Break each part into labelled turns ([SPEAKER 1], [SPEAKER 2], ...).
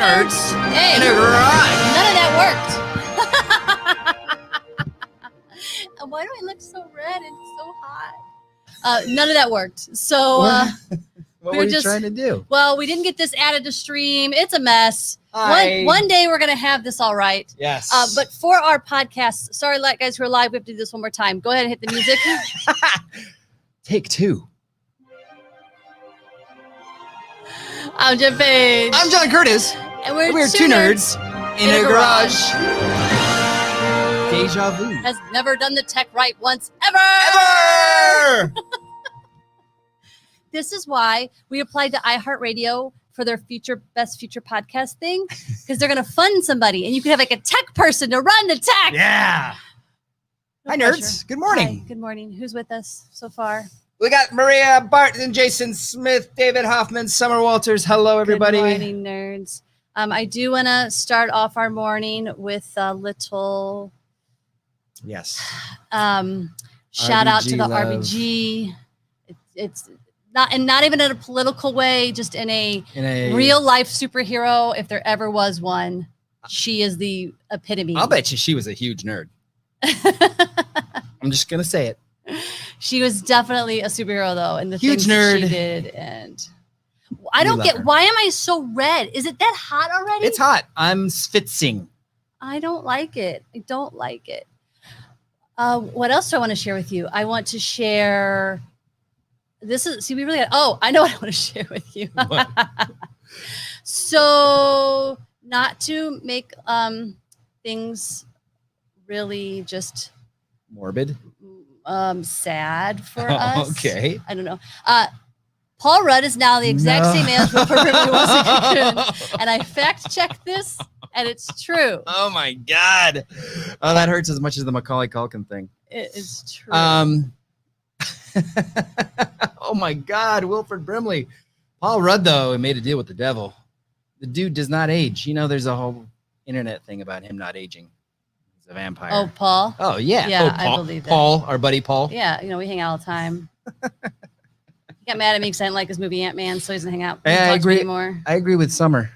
[SPEAKER 1] nerds
[SPEAKER 2] Hey,
[SPEAKER 1] in a garage.
[SPEAKER 2] none of that worked. Why do I look so red and so hot? None of that worked. So
[SPEAKER 1] What
[SPEAKER 2] we
[SPEAKER 1] were
[SPEAKER 2] were
[SPEAKER 1] you
[SPEAKER 2] just-
[SPEAKER 1] trying to do?
[SPEAKER 2] well, we didn't get this added to stream. It's a mess.
[SPEAKER 1] Hi.
[SPEAKER 2] One day we're gonna have this all right.
[SPEAKER 1] Yes.
[SPEAKER 2] But for our podcast, sorry, guys who are live, we have to do this one more time. Go ahead and hit the music.
[SPEAKER 1] Take two.
[SPEAKER 2] I'm Jeff Page.
[SPEAKER 1] I'm John Curtis.
[SPEAKER 2] And we're
[SPEAKER 1] two nerds in a garage. Deja vu.
[SPEAKER 2] Has never done the tech right once ever.
[SPEAKER 1] Ever!
[SPEAKER 2] This is why we applied to iHeartRadio for their best future podcast thing, because they're going to fund somebody, and you could have like a tech person to run the tech.
[SPEAKER 1] Yeah.
[SPEAKER 2] No
[SPEAKER 1] Hi,
[SPEAKER 2] pressure.
[SPEAKER 1] nerds. Good morning.
[SPEAKER 2] Hi, good morning. Who's with us so far?
[SPEAKER 1] We got Maria Barton, Jason Smith, David Hoffman, Summer Walters. Hello, everybody.
[SPEAKER 2] Good morning, nerds. I do want to start off our morning with a little
[SPEAKER 1] Yes.
[SPEAKER 2] shout out to the
[SPEAKER 1] love.
[SPEAKER 2] RBG. It's not even in a political way, just in a
[SPEAKER 1] real.
[SPEAKER 2] real life superhero. If there ever was one, she is the epitome.
[SPEAKER 1] I'll bet you she was a huge nerd. I'm just gonna say it.
[SPEAKER 2] She was definitely a superhero, though, and the
[SPEAKER 1] Huge
[SPEAKER 2] things that she
[SPEAKER 1] nerd.
[SPEAKER 2] did. And I
[SPEAKER 1] We
[SPEAKER 2] don't
[SPEAKER 1] love
[SPEAKER 2] get
[SPEAKER 1] her.
[SPEAKER 2] why am I so red? Is it that hot already?
[SPEAKER 1] It's hot. I'm schwitzing.
[SPEAKER 2] I don't like it. I don't like it. What else do I want to share with you? I want to share. We really got. Oh, I know what I want to share with you.
[SPEAKER 1] What?
[SPEAKER 2] So, not to make things really just
[SPEAKER 1] Morbid.
[SPEAKER 2] sad for us.
[SPEAKER 1] Okay.
[SPEAKER 2] I don't know. Paul Rudd is now the exact same age as Wilford Brimley was a kid. And I fact checked this, and it's true.
[SPEAKER 1] Oh my God. Oh, that hurts as much as the Macaulay Culkin thing.
[SPEAKER 2] It is true.
[SPEAKER 1] Oh my God, Wilford Brimley. Paul Rudd, though, made a deal with the devil. The dude does not age. You know, there's a whole internet thing about him not aging. He's a vampire.
[SPEAKER 2] Oh, Paul.
[SPEAKER 1] Oh, yeah.
[SPEAKER 2] Yeah,
[SPEAKER 1] Oh,
[SPEAKER 2] I
[SPEAKER 1] Paul,
[SPEAKER 2] believe that.
[SPEAKER 1] Paul, our buddy Paul.
[SPEAKER 2] Yeah, we hang out all the time. He got mad at me because I didn't like his movie Ant-Man, so he doesn't hang out. He
[SPEAKER 1] Yeah,
[SPEAKER 2] doesn't
[SPEAKER 1] I
[SPEAKER 2] talk to me
[SPEAKER 1] agree.
[SPEAKER 2] anymore.
[SPEAKER 1] I agree with Summer.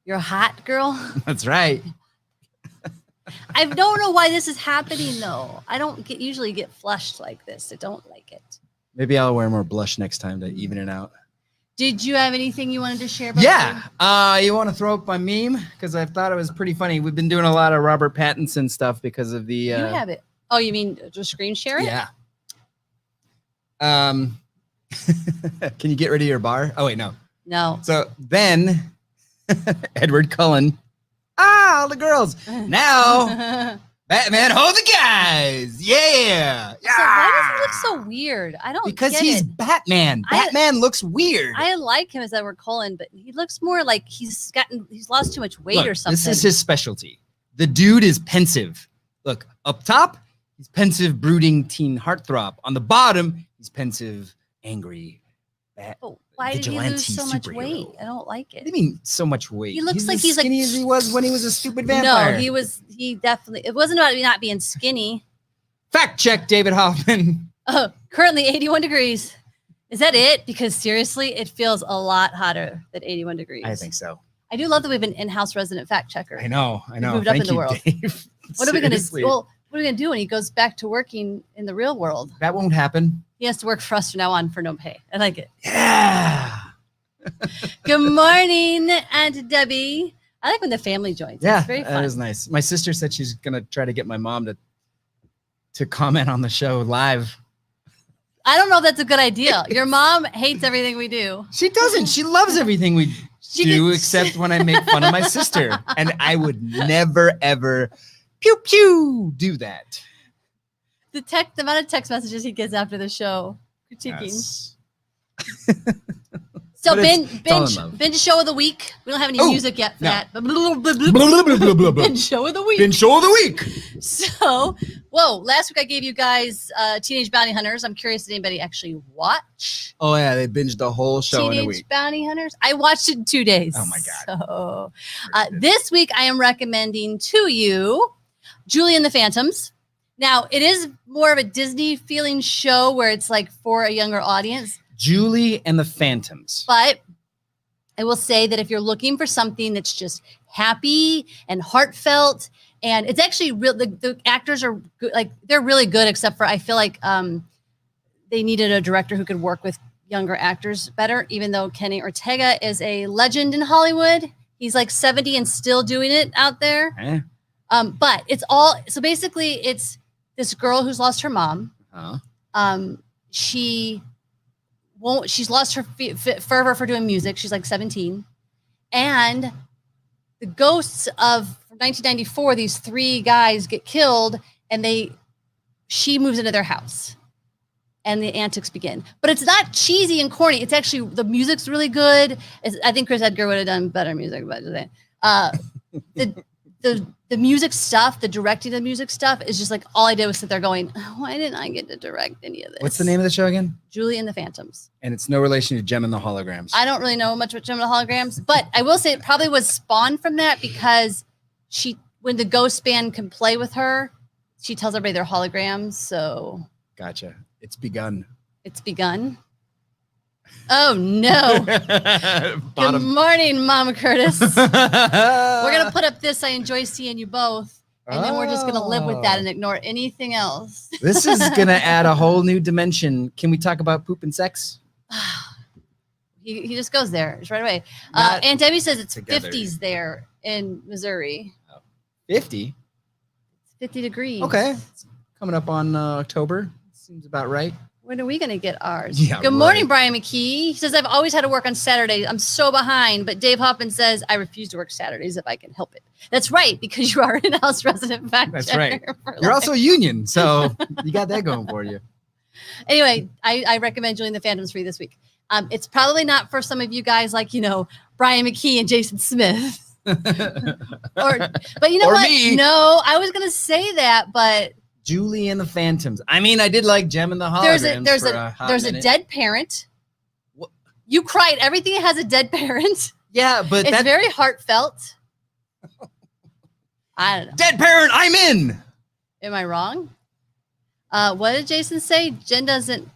[SPEAKER 2] You're a hot girl.
[SPEAKER 1] That's right.
[SPEAKER 2] I don't know why this is happening though. I don't usually get flushed like this. I don't like it.
[SPEAKER 1] Maybe I'll wear more blush next time to even it out.
[SPEAKER 2] Did you have anything you wanted to share about
[SPEAKER 1] Yeah. You want to throw up my meme? Because I thought it was pretty funny. We've been doing a lot of Robert Pattinson stuff because of the...
[SPEAKER 2] You have it. Oh, you mean just screen share it?
[SPEAKER 1] Yeah. Can you get rid of your bar? Oh, wait, no.
[SPEAKER 2] No.
[SPEAKER 1] So then Edward Cullen. All the girls. Now Batman, hold the guys. Yeah.
[SPEAKER 2] So why does he look so weird? I don't
[SPEAKER 1] Because
[SPEAKER 2] get
[SPEAKER 1] he's
[SPEAKER 2] it.
[SPEAKER 1] Batman. Batman looks weird.
[SPEAKER 2] I like him as Edward Cullen, but he looks more like he's lost too much weight
[SPEAKER 1] Look,
[SPEAKER 2] or something.
[SPEAKER 1] This is his specialty. The dude is pensive. Look, up top, he's pensive, brooding teen heartthrob. On the bottom, he's pensive, angry.
[SPEAKER 2] Oh, why did he lose
[SPEAKER 1] vigilante
[SPEAKER 2] so much
[SPEAKER 1] superhero.
[SPEAKER 2] weight? I don't like
[SPEAKER 1] What
[SPEAKER 2] it.
[SPEAKER 1] do you mean so much weight?
[SPEAKER 2] He looks like
[SPEAKER 1] as
[SPEAKER 2] he's like-
[SPEAKER 1] skinny as he was when he was a stupid vampire.
[SPEAKER 2] No, he definitely, it wasn't about not being skinny.
[SPEAKER 1] Fact check, David Hoffman.
[SPEAKER 2] Oh, currently 81 degrees. Is that it? Because seriously, it feels a lot hotter than 81 degrees.
[SPEAKER 1] I think so.
[SPEAKER 2] I do love that we have an in-house resident fact checker.
[SPEAKER 1] I know.
[SPEAKER 2] moved up
[SPEAKER 1] Thank
[SPEAKER 2] in the
[SPEAKER 1] you,
[SPEAKER 2] world.
[SPEAKER 1] Dave.
[SPEAKER 2] What are we going to
[SPEAKER 1] Seriously.
[SPEAKER 2] do? Well, what are we going to do when he goes back to working in the real world?
[SPEAKER 1] That won't happen.
[SPEAKER 2] He has to work for us from now on for no pay. I like it.
[SPEAKER 1] Yeah.
[SPEAKER 2] Good morning, Aunt Debbie. I like when the family joins.
[SPEAKER 1] Yeah,
[SPEAKER 2] It's very fun.
[SPEAKER 1] that is nice. My sister said she's gonna try to get my mom to comment on the show live.
[SPEAKER 2] I don't know if that's a good idea. Your mom hates everything we do.
[SPEAKER 1] She doesn't. She loves everything we
[SPEAKER 2] She
[SPEAKER 1] do,
[SPEAKER 2] gets-
[SPEAKER 1] except when I make fun of my sister. And I would never, ever, pew pew, do that.
[SPEAKER 2] The amount of text messages he gets after the show critiquing.
[SPEAKER 1] Yes.
[SPEAKER 2] So
[SPEAKER 1] But it's all in love.
[SPEAKER 2] binge show of the week. We don't have any
[SPEAKER 1] Oh,
[SPEAKER 2] music yet for
[SPEAKER 1] no.
[SPEAKER 2] that. But
[SPEAKER 1] Blah, blah, blah, blah, blah, blah.
[SPEAKER 2] binge show of the week.
[SPEAKER 1] Binge show of the week.
[SPEAKER 2] So, last week I gave you guys Teenage Bounty Hunters. I'm curious, did anybody actually watch
[SPEAKER 1] Oh yeah, they binged the whole show in a
[SPEAKER 2] Teenage
[SPEAKER 1] week.
[SPEAKER 2] Bounty Hunters? I watched it in 2 days.
[SPEAKER 1] Oh my God.
[SPEAKER 2] So, this week I am recommending to you Julie and the Phantoms. Now, it is more of a Disney feeling show where it's like for a younger audience,
[SPEAKER 1] Julie and the Phantoms.
[SPEAKER 2] but I will say that if you're looking for something that's just happy and heartfelt, and it's actually real, the actors are good, like they're really good, except for I feel like they needed a director who could work with younger actors better, even though Kenny Ortega is a legend in Hollywood. He's like 70 and still doing it out there.
[SPEAKER 1] Eh.
[SPEAKER 2] But it's all, so basically it's this girl who's lost her mom. She's lost her fervor for doing music. She's like 17. And the ghosts of 1994, these 3 guys get killed, and she moves into their house. And the antics begin. But it's not cheesy and corny. It's actually, the music's really good. I think Chris Edgar would have done better music, but the music stuff, the directing of the music stuff is just like, all I did was sit there going, why didn't I get to direct any of this?
[SPEAKER 1] What's the name of the show again?
[SPEAKER 2] Julie and the Phantoms.
[SPEAKER 1] And it's no relation to Gem and the Holograms.
[SPEAKER 2] I don't really know much about Gem and the Holograms, but I will say it probably was spawned from that, because when the ghost band can play with her, she tells everybody they're holograms. So
[SPEAKER 1] gotcha. It's begun.
[SPEAKER 2] It's begun. Oh no. Good morning, Mama Curtis. We're gonna put up this. I enjoy seeing you both. And then we're just gonna live with that and ignore anything else.
[SPEAKER 1] This is gonna add a whole new dimension. Can we talk about poop and sex?
[SPEAKER 2] He just goes there. It's right away. Aunt Debbie says it's together. 50s there in Missouri.
[SPEAKER 1] 50?
[SPEAKER 2] It's 50 degrees.
[SPEAKER 1] Okay. It's coming up on October. Seems about right.
[SPEAKER 2] When are we going to get ours?
[SPEAKER 1] Yeah,
[SPEAKER 2] Good morning, Brian McKee. He says, I've always had to work on Saturdays. I'm so behind. But Dave Hoffman says, I refuse to work Saturdays if I can help it. That's right, because you are an in-house resident fact
[SPEAKER 1] That's
[SPEAKER 2] checker.
[SPEAKER 1] right. You're also a union, so you got that going for you.
[SPEAKER 2] Anyway, I recommend Julie and the Phantoms for you this week. It's probably not for some of you guys like, Brian McKee and Jason Smith. But you know what?
[SPEAKER 1] Me.
[SPEAKER 2] No, I was going to say that, but
[SPEAKER 1] Julie and the Phantoms. I mean, I did like Gem and the Holograms.
[SPEAKER 2] There's a dead parent. What? You cried. Everything has a dead parent.
[SPEAKER 1] Yeah, but
[SPEAKER 2] it's very heartfelt. I don't know.
[SPEAKER 1] Dead parent, I'm in.
[SPEAKER 2] Am I wrong? What did Jason say? Jen doesn't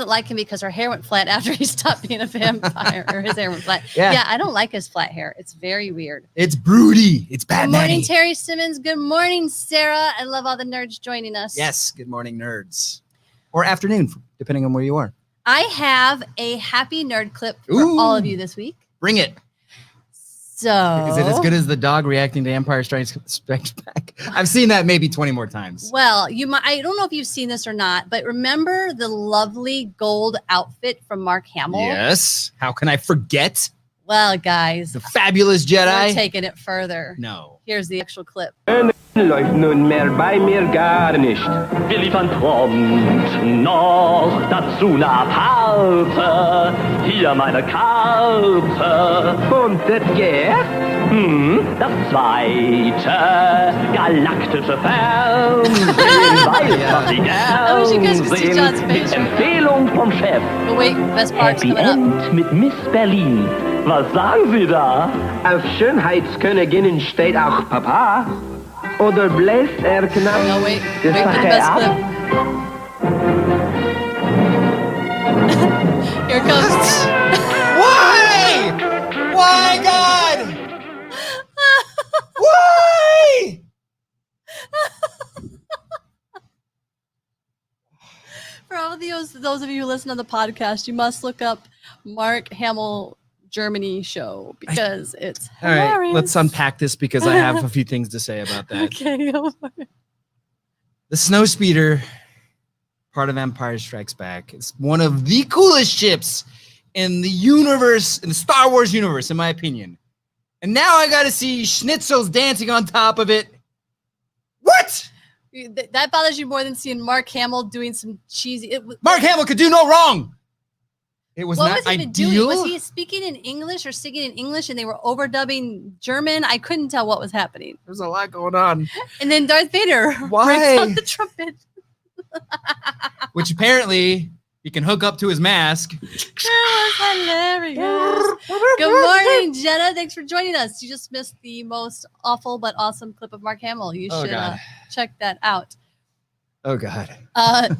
[SPEAKER 2] like him because her hair went flat after he stopped being a vampire, or his hair went flat. Yeah, I don't like his flat hair. It's very weird.
[SPEAKER 1] It's broody. It's bad.
[SPEAKER 2] Good morning, Terry Simmons. Good morning, Sarah. I love all the nerds joining us.
[SPEAKER 1] Yes. Good morning, nerds. Or afternoon, depending on where you are.
[SPEAKER 2] I have a happy nerd clip for all of you this week.
[SPEAKER 1] Bring it.
[SPEAKER 2] So,
[SPEAKER 1] is it as good as the dog reacting to Empire Strikes Back? I've seen that maybe 20 more times.
[SPEAKER 2] Well, I don't know if you've seen this or not, but remember the lovely gold outfit from Mark Hamill?
[SPEAKER 1] Yes. How can I forget?
[SPEAKER 2] Well, guys.
[SPEAKER 1] The fabulous Jedi.
[SPEAKER 2] We're taking it further.
[SPEAKER 1] No.
[SPEAKER 2] Here's the actual clip.
[SPEAKER 3] Läuft nun mehr bei mir gar nicht.
[SPEAKER 4] Wir liefern prompt noch dazu eine Parte. Hier meine Karte.
[SPEAKER 3] Und das geht?
[SPEAKER 4] Das zweite galaktische Fernsehen weiß, was Sie gern sehen. Mit Empfehlung vom Chef.
[SPEAKER 2] But wait, best part's
[SPEAKER 4] Happy
[SPEAKER 2] coming up.
[SPEAKER 4] End mit Miss Berlin. Was sagen Sie da?
[SPEAKER 3] Auf Schönheitsköniginnen steht auch Papa. Oder bläst knapp?
[SPEAKER 2] No, wait for the best clip. Here it comes.
[SPEAKER 1] Why? Why, God? Why?
[SPEAKER 2] For all of those of you who listen to the podcast, you must look up Mark Hamill Germany show, because it's hilarious.
[SPEAKER 1] All right, let's unpack this, because I have a few things to say about that.
[SPEAKER 2] Okay, go for it.
[SPEAKER 1] The Snowspeeder, part of Empire Strikes Back, is one of the coolest ships in the universe, in the Star Wars universe, in my opinion. And now I got to see schnitzels dancing on top of it. What?
[SPEAKER 2] That bothers you more than seeing Mark Hamill doing some cheesy.
[SPEAKER 1] Mark Hamill could do no wrong. It was
[SPEAKER 2] what
[SPEAKER 1] not
[SPEAKER 2] was he even
[SPEAKER 1] ideal.
[SPEAKER 2] doing? Was he speaking in English or singing in English, and they were overdubbing German? I couldn't tell what was happening.
[SPEAKER 1] There's a lot going on.
[SPEAKER 2] And then Darth Vader breaks out the trumpet.
[SPEAKER 1] Which apparently he can hook up to his mask.
[SPEAKER 2] That was hilarious. Good morning, Jenna. Thanks for joining us. You just missed the most awful but awesome clip of Mark Hamill. You should check that out.
[SPEAKER 1] Oh, God.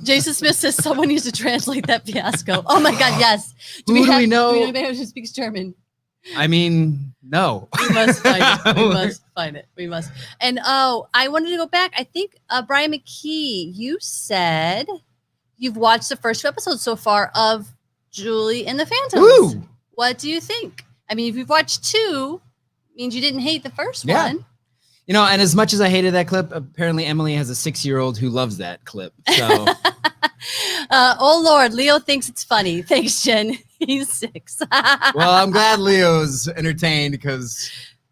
[SPEAKER 2] Jason Smith says someone needs to translate that fiasco. Oh, my God, yes.
[SPEAKER 1] Who do we know?
[SPEAKER 2] Do we know anybody who speaks German?
[SPEAKER 1] I mean, no.
[SPEAKER 2] We must find it. We must find it. We must. And I wanted to go back. I think Brian McKee, you said you've watched the first 2 episodes so far of Julie and the Phantoms.
[SPEAKER 1] Ooh.
[SPEAKER 2] What do you think? I mean, if you've watched 2, means you didn't hate the first
[SPEAKER 1] Yeah.
[SPEAKER 2] one.
[SPEAKER 1] You know, and as much as I hated that clip, apparently Emily has a 6-year-old who loves that clip. So
[SPEAKER 2] Oh Lord, Leo thinks it's funny. Thanks, Jen. He's 6.
[SPEAKER 1] well, I'm glad Leo's entertained because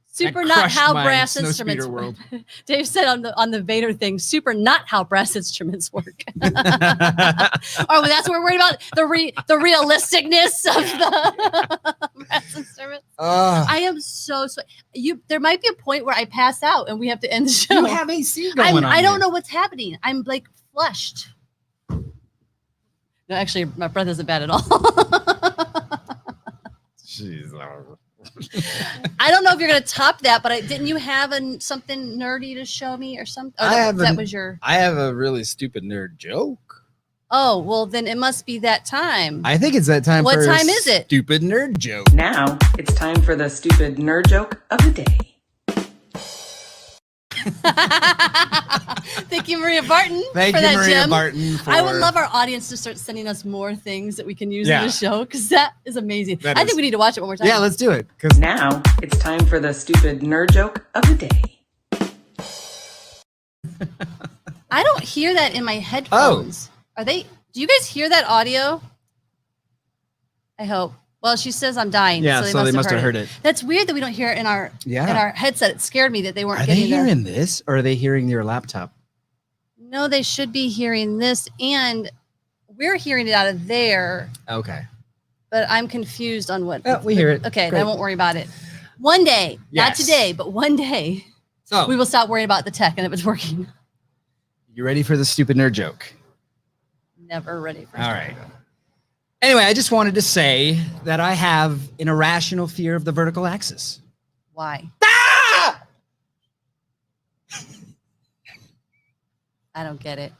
[SPEAKER 2] Super
[SPEAKER 1] that
[SPEAKER 2] not
[SPEAKER 1] crushed
[SPEAKER 2] how
[SPEAKER 1] my
[SPEAKER 2] brass
[SPEAKER 1] Snowspeeder
[SPEAKER 2] instruments
[SPEAKER 1] world.
[SPEAKER 2] work. Dave said on the Vader thing, super not how brass instruments work. Oh, well, that's what we're worried about, the realisticness of the brass instruments. I am so there might be a point where I pass out and we have to end the show.
[SPEAKER 1] You have AC going on.
[SPEAKER 2] I don't
[SPEAKER 1] here.
[SPEAKER 2] know what's happening. I'm like flushed. No, actually, my breath isn't bad at all.
[SPEAKER 1] Jeez.
[SPEAKER 2] I don't know if you're going to top that, but didn't you have something nerdy to show me or something? Oh, that was your.
[SPEAKER 1] I have a really stupid nerd joke.
[SPEAKER 2] Oh, well, then it must be that time.
[SPEAKER 1] I think it's that time.
[SPEAKER 2] What
[SPEAKER 1] for a
[SPEAKER 2] time is it?
[SPEAKER 1] Stupid nerd joke.
[SPEAKER 5] Now it's time for the stupid nerd joke of the day.
[SPEAKER 2] Thank you, Maria Barton.
[SPEAKER 1] Thank
[SPEAKER 2] for
[SPEAKER 1] you,
[SPEAKER 2] that
[SPEAKER 1] Maria
[SPEAKER 2] gem.
[SPEAKER 1] Barton.
[SPEAKER 2] I would love our audience to start sending us more things that we can use in the show because that is amazing. I think we need to watch it one more time.
[SPEAKER 1] Yeah, let's do it. Because
[SPEAKER 5] Now it's time for the stupid nerd joke of the day.
[SPEAKER 2] I don't hear that in my headphones. Are they? Do you guys hear that audio? I hope. Well, she says I'm dying.
[SPEAKER 1] Yeah, so they must have heard it.
[SPEAKER 2] That's weird that we don't hear it in our headset. It scared me that they weren't
[SPEAKER 1] are
[SPEAKER 2] getting
[SPEAKER 1] they hearing this or are they hearing your laptop?
[SPEAKER 2] No, they should be hearing this, and we're hearing it out of there.
[SPEAKER 1] Okay.
[SPEAKER 2] But I'm confused on what.
[SPEAKER 1] Oh, we hear it.
[SPEAKER 2] Okay,
[SPEAKER 1] Great.
[SPEAKER 2] I won't worry about it. One day, not
[SPEAKER 1] Yes.
[SPEAKER 2] today, but one day,
[SPEAKER 1] So,
[SPEAKER 2] we will stop worrying about the tech and if it's working.
[SPEAKER 1] you ready for the stupid nerd joke?
[SPEAKER 2] Never ready for
[SPEAKER 1] All right. Anyway, I just wanted to say that I have an irrational fear of the vertical axis.
[SPEAKER 2] Why?
[SPEAKER 1] Ah!
[SPEAKER 2] I don't get it.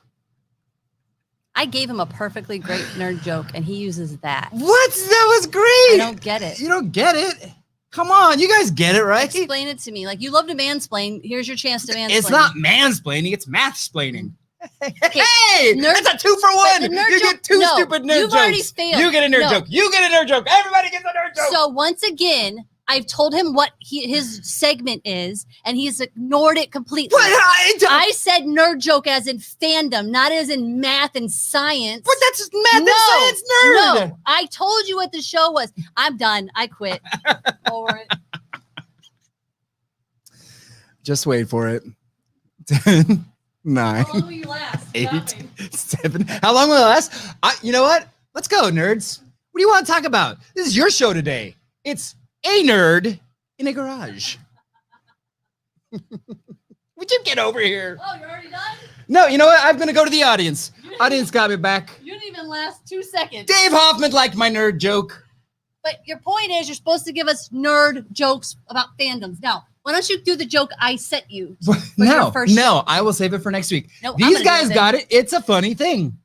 [SPEAKER 2] I gave him a perfectly great nerd joke, and he uses that.
[SPEAKER 1] What? That was great.
[SPEAKER 2] I don't get it.
[SPEAKER 1] You don't get it? Come on, you guys get it, right?
[SPEAKER 2] Explain it to me. Like, you love to mansplain. Here's your chance to mansplain.
[SPEAKER 1] It's not mansplaining, it's mathsplaining.
[SPEAKER 2] Okay,
[SPEAKER 1] Hey,
[SPEAKER 2] nerd-
[SPEAKER 1] that's a 2 for 1.
[SPEAKER 2] the nerd
[SPEAKER 1] You
[SPEAKER 2] joke-
[SPEAKER 1] get 2
[SPEAKER 2] no,
[SPEAKER 1] stupid nerd
[SPEAKER 2] you've
[SPEAKER 1] jokes.
[SPEAKER 2] already failed.
[SPEAKER 1] You get a nerd
[SPEAKER 2] No.
[SPEAKER 1] joke. You get a nerd joke. Everybody gets a nerd joke.
[SPEAKER 2] So once again, I've told him what his segment is, and he's ignored it completely.
[SPEAKER 1] What?
[SPEAKER 2] I said nerd joke as in fandom, not as in math and science.
[SPEAKER 1] But that's math and science nerd.
[SPEAKER 2] No, I told you what the show was. I'm done. I quit. Over it.
[SPEAKER 1] Just wait for it. 10, 9,
[SPEAKER 2] How long will you last?
[SPEAKER 1] 8,
[SPEAKER 2] Nothing.
[SPEAKER 1] 7. How long will it last? You know what? Let's go, nerds. What do you want to talk about? This is your show today. It's a nerd in a garage. Would you get over here?
[SPEAKER 2] Oh, you're already done?
[SPEAKER 1] No, you know what? I'm going to go to the audience. Audience got me back.
[SPEAKER 2] You didn't even last 2 seconds.
[SPEAKER 1] Dave Hoffman liked my nerd joke.
[SPEAKER 2] But your point is you're supposed to give us nerd jokes about fandoms. Now, why don't you do the joke I sent you?
[SPEAKER 1] No,
[SPEAKER 2] first
[SPEAKER 1] no, I will save it for next week.
[SPEAKER 2] Nope, I'm
[SPEAKER 1] These
[SPEAKER 2] gonna do
[SPEAKER 1] guys
[SPEAKER 2] it.
[SPEAKER 1] got it. It's a funny thing.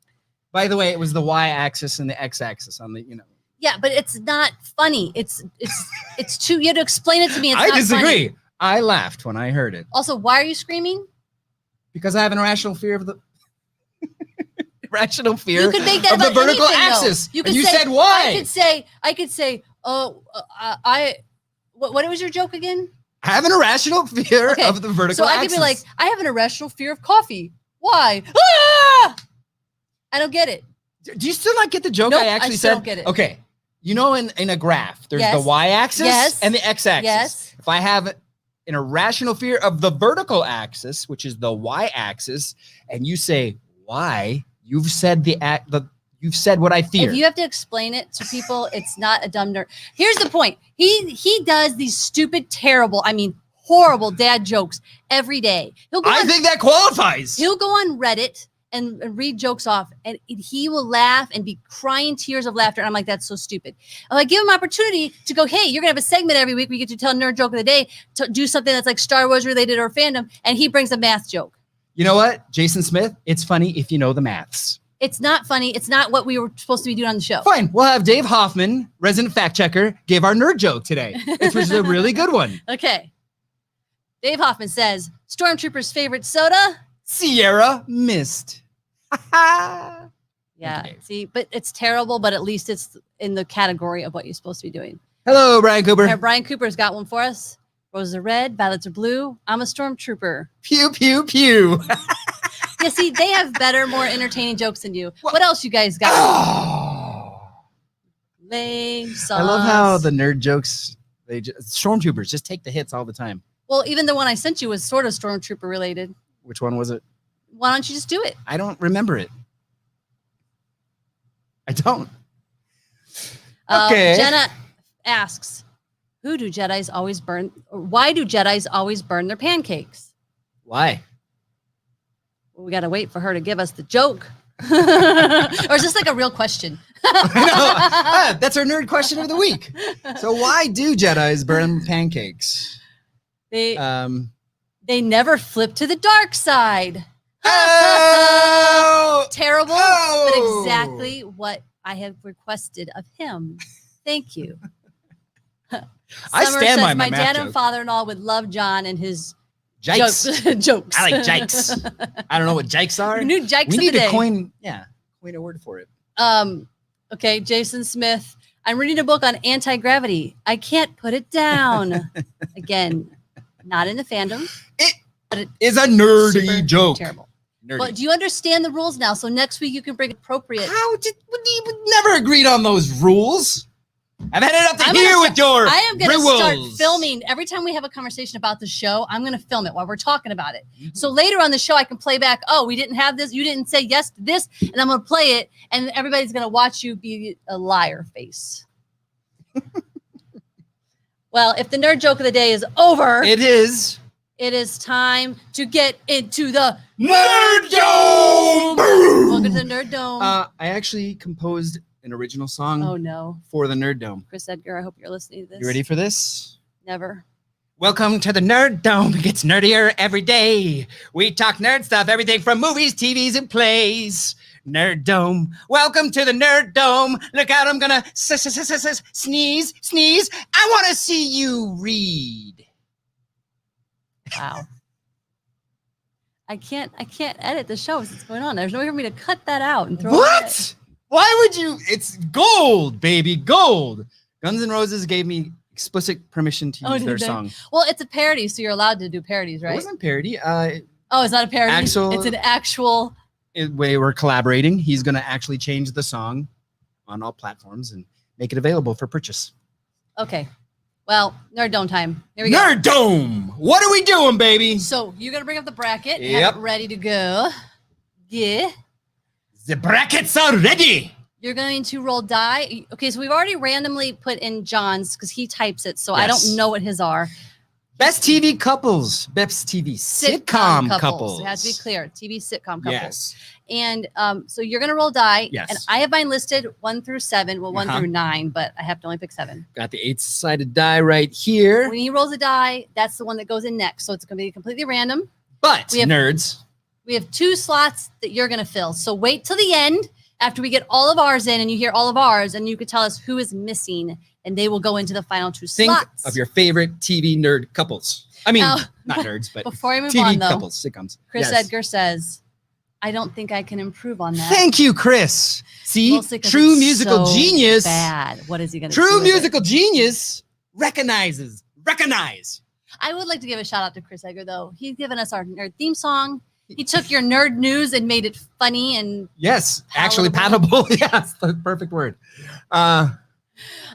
[SPEAKER 1] By the way, it was the y-axis and the x-axis on the,
[SPEAKER 2] Yeah, but it's not funny. It's too. You have to explain it to me. It's
[SPEAKER 1] I
[SPEAKER 2] not
[SPEAKER 1] disagree.
[SPEAKER 2] funny.
[SPEAKER 1] I laughed when I heard it
[SPEAKER 2] Also, why are you screaming?
[SPEAKER 1] because I have an irrational fear of the irrational fear
[SPEAKER 2] You could make that
[SPEAKER 1] of the
[SPEAKER 2] about
[SPEAKER 1] vertical
[SPEAKER 2] anything, though.
[SPEAKER 1] axis.
[SPEAKER 2] You
[SPEAKER 1] And
[SPEAKER 2] could
[SPEAKER 1] you
[SPEAKER 2] say,
[SPEAKER 1] said why?
[SPEAKER 2] I could say. Oh, what was your joke again?
[SPEAKER 1] I have an irrational fear
[SPEAKER 2] Okay,
[SPEAKER 1] of the vertical
[SPEAKER 2] So I
[SPEAKER 1] axis.
[SPEAKER 2] could be like, I have an irrational fear of coffee. Why? Ah! I don't get it.
[SPEAKER 1] do you still not get the joke
[SPEAKER 2] Nope,
[SPEAKER 1] I
[SPEAKER 2] I
[SPEAKER 1] actually
[SPEAKER 2] still
[SPEAKER 1] said?
[SPEAKER 2] don't get it.
[SPEAKER 1] Okay. You know, in a graph, there's
[SPEAKER 2] Yes.
[SPEAKER 1] the y-axis
[SPEAKER 2] Yes.
[SPEAKER 1] and the x-axis.
[SPEAKER 2] Yes.
[SPEAKER 1] If I have an irrational fear of the vertical axis, which is the y-axis, and you say why, you've said you've said what I fear.
[SPEAKER 2] If you have to explain it to people, it's not a dumb nerd. Here's the point. He does these stupid, terrible, horrible dad jokes every day.
[SPEAKER 1] I think that qualifies.
[SPEAKER 2] He'll go on Reddit and read jokes off, and he will laugh and be crying tears of laughter. And I'm like, that's so stupid. I give him opportunity to go, hey, you're gonna have a segment every week where you get to tell nerd joke of the day, to do something that's like Star Wars related or fandom, and he brings a math joke.
[SPEAKER 1] You know what, Jason Smith? It's funny if you know the maths.
[SPEAKER 2] It's not funny. It's not what we were supposed to be doing on the show.
[SPEAKER 1] Fine. We'll have Dave Hoffman, resident fact checker, give our nerd joke today, which was a really good one.
[SPEAKER 2] Okay. Dave Hoffman says, Stormtrooper's favorite soda?
[SPEAKER 1] Sierra Mist.
[SPEAKER 2] Yeah.
[SPEAKER 1] Okay.
[SPEAKER 2] See, but it's terrible, but at least it's in the category of what you're supposed to be doing.
[SPEAKER 1] Hello, Brian Cooper.
[SPEAKER 2] Here, Brian Cooper's got one for us. Roses are red, violets are blue. I'm a stormtrooper.
[SPEAKER 1] Pew, pew, pew.
[SPEAKER 2] Yeah, see, they have better, more entertaining jokes than you. What else you guys got?
[SPEAKER 1] Oh.
[SPEAKER 2] Lame sauce.
[SPEAKER 1] I love how the nerd jokes, stormtroopers just take the hits all the time.
[SPEAKER 2] Well, even the one I sent you was sort of stormtrooper related.
[SPEAKER 1] Which one was it?
[SPEAKER 2] Why don't you just do it?
[SPEAKER 1] I don't remember it. I don't. Okay.
[SPEAKER 2] Jenna asks, why do Jedis always burn their pancakes?
[SPEAKER 1] Why?
[SPEAKER 2] Well, we got to wait for her to give us the joke. Or is this like a real question?
[SPEAKER 1] I know. That's our nerd question of the week. So why do Jedis burn pancakes?
[SPEAKER 2] They never flip to the dark side.
[SPEAKER 1] Oh!
[SPEAKER 2] Terrible,
[SPEAKER 1] Oh!
[SPEAKER 2] but exactly what I have requested of him. Thank you.
[SPEAKER 1] I
[SPEAKER 2] Summer
[SPEAKER 1] stand
[SPEAKER 2] says,
[SPEAKER 1] by my
[SPEAKER 2] my
[SPEAKER 1] math
[SPEAKER 2] dad
[SPEAKER 1] joke.
[SPEAKER 2] and father-in-law would love John and his
[SPEAKER 1] Jikes.
[SPEAKER 2] jokes.
[SPEAKER 1] I like jikes. I don't know what jikes are.
[SPEAKER 2] New jikes
[SPEAKER 1] We
[SPEAKER 2] of
[SPEAKER 1] need
[SPEAKER 2] the
[SPEAKER 1] to
[SPEAKER 2] day.
[SPEAKER 1] coin a word for it.
[SPEAKER 2] Okay, Jason Smith. I'm reading a book on anti-gravity. I can't put it down. Again, not in the fandom.
[SPEAKER 1] It is a nerdy
[SPEAKER 2] Super
[SPEAKER 1] joke.
[SPEAKER 2] Terrible.
[SPEAKER 1] Nerdy.
[SPEAKER 2] But do you understand the rules now? So next week you can bring appropriate.
[SPEAKER 1] We never agreed on those rules. I've had it up to
[SPEAKER 2] I'm
[SPEAKER 1] here
[SPEAKER 2] gonna
[SPEAKER 1] with your
[SPEAKER 2] I am going to
[SPEAKER 1] rules.
[SPEAKER 2] start filming every time we have a conversation about the show. I'm going to film it while we're talking about it. So later on the show, I can play back. Oh, we didn't have this. You didn't say yes to this, and I'm going to play it, and everybody's going to watch you be a liar face. Well, if the nerd joke of the day is over,
[SPEAKER 1] It is
[SPEAKER 2] it is time to get into the
[SPEAKER 1] Nerd Dome.
[SPEAKER 2] Welcome to the Nerd Dome.
[SPEAKER 1] I actually composed an original song
[SPEAKER 2] Oh no,
[SPEAKER 1] for the Nerd Dome.
[SPEAKER 2] Chris Edgar, I hope you're listening to this.
[SPEAKER 1] You ready for this?
[SPEAKER 2] Never.
[SPEAKER 1] Welcome to the Nerd Dome. It gets nerdier every day. We talk nerd stuff, everything from movies, TVs, and plays. Nerd Dome. Welcome to the Nerd Dome. Look out, I'm gonna sneeze. I want to see you read.
[SPEAKER 2] Wow. I can't edit the show. What's going on? There's no way for me to cut that out and throw it away.
[SPEAKER 1] What? Why would you? It's gold, baby, gold. Guns N' Roses gave me explicit permission to use
[SPEAKER 2] did
[SPEAKER 1] their
[SPEAKER 2] they?
[SPEAKER 1] song.
[SPEAKER 2] Well, it's a parody, so you're allowed to do parodies,
[SPEAKER 1] It
[SPEAKER 2] right?
[SPEAKER 1] wasn't parody.
[SPEAKER 2] Oh, it's not a parody.
[SPEAKER 1] Actual-
[SPEAKER 2] It's an actual.
[SPEAKER 1] Way we're collaborating. He's gonna actually change the song on all platforms and make it available for purchase.
[SPEAKER 2] Okay. Well, Nerd Dome time. Here we go.
[SPEAKER 1] Nerd Dome. What are we doing, baby?
[SPEAKER 2] So you're gonna bring up the bracket.
[SPEAKER 1] Yep.
[SPEAKER 2] Have it ready to go. Yeah.
[SPEAKER 1] The brackets are ready.
[SPEAKER 2] You're going to roll die. Okay, so we've already randomly put in John's because he types it, so I
[SPEAKER 1] Yes.
[SPEAKER 2] don't know what his are.
[SPEAKER 1] Best TV couples. Best TV sitcom couples.
[SPEAKER 2] It has to be clear. TV sitcom couples.
[SPEAKER 1] Yes.
[SPEAKER 2] And so you're going to roll die.
[SPEAKER 1] Yes.
[SPEAKER 2] And I have mine listed 1 through 7. Well, 1
[SPEAKER 1] Uh-huh.
[SPEAKER 2] through 9, but I have to only pick 7.
[SPEAKER 1] Got the 8-sided die right here.
[SPEAKER 2] When he rolls a die, that's the one that goes in next. So it's going to be completely random.
[SPEAKER 1] But
[SPEAKER 2] We have-
[SPEAKER 1] nerds.
[SPEAKER 2] We have 2 slots that you're going to fill. So wait till the end after we get all of ours in and you hear all of ours, and you can tell us who is missing, and they will go into the final 2
[SPEAKER 1] Think
[SPEAKER 2] slots.
[SPEAKER 1] of your favorite TV nerd couples. I mean,
[SPEAKER 2] Now-
[SPEAKER 1] not nerds, but
[SPEAKER 2] Before I move
[SPEAKER 1] TV
[SPEAKER 2] on, though,
[SPEAKER 1] couples, sitcoms.
[SPEAKER 2] Chris
[SPEAKER 1] Yes.
[SPEAKER 2] Edgar says, I don't think I can improve on that.
[SPEAKER 1] Thank you, Chris. See,
[SPEAKER 2] Mostly 'cause
[SPEAKER 1] true
[SPEAKER 2] it's
[SPEAKER 1] musical
[SPEAKER 2] so
[SPEAKER 1] genius.
[SPEAKER 2] Bad. What is he going to do?
[SPEAKER 1] True
[SPEAKER 2] with it?
[SPEAKER 1] musical genius recognize.
[SPEAKER 2] I would like to give a shout out to Chris Edgar, though. He's given us our nerd theme song. He took your nerd news and made it funny and
[SPEAKER 1] Yes, actually palatable. Yes, the perfect word.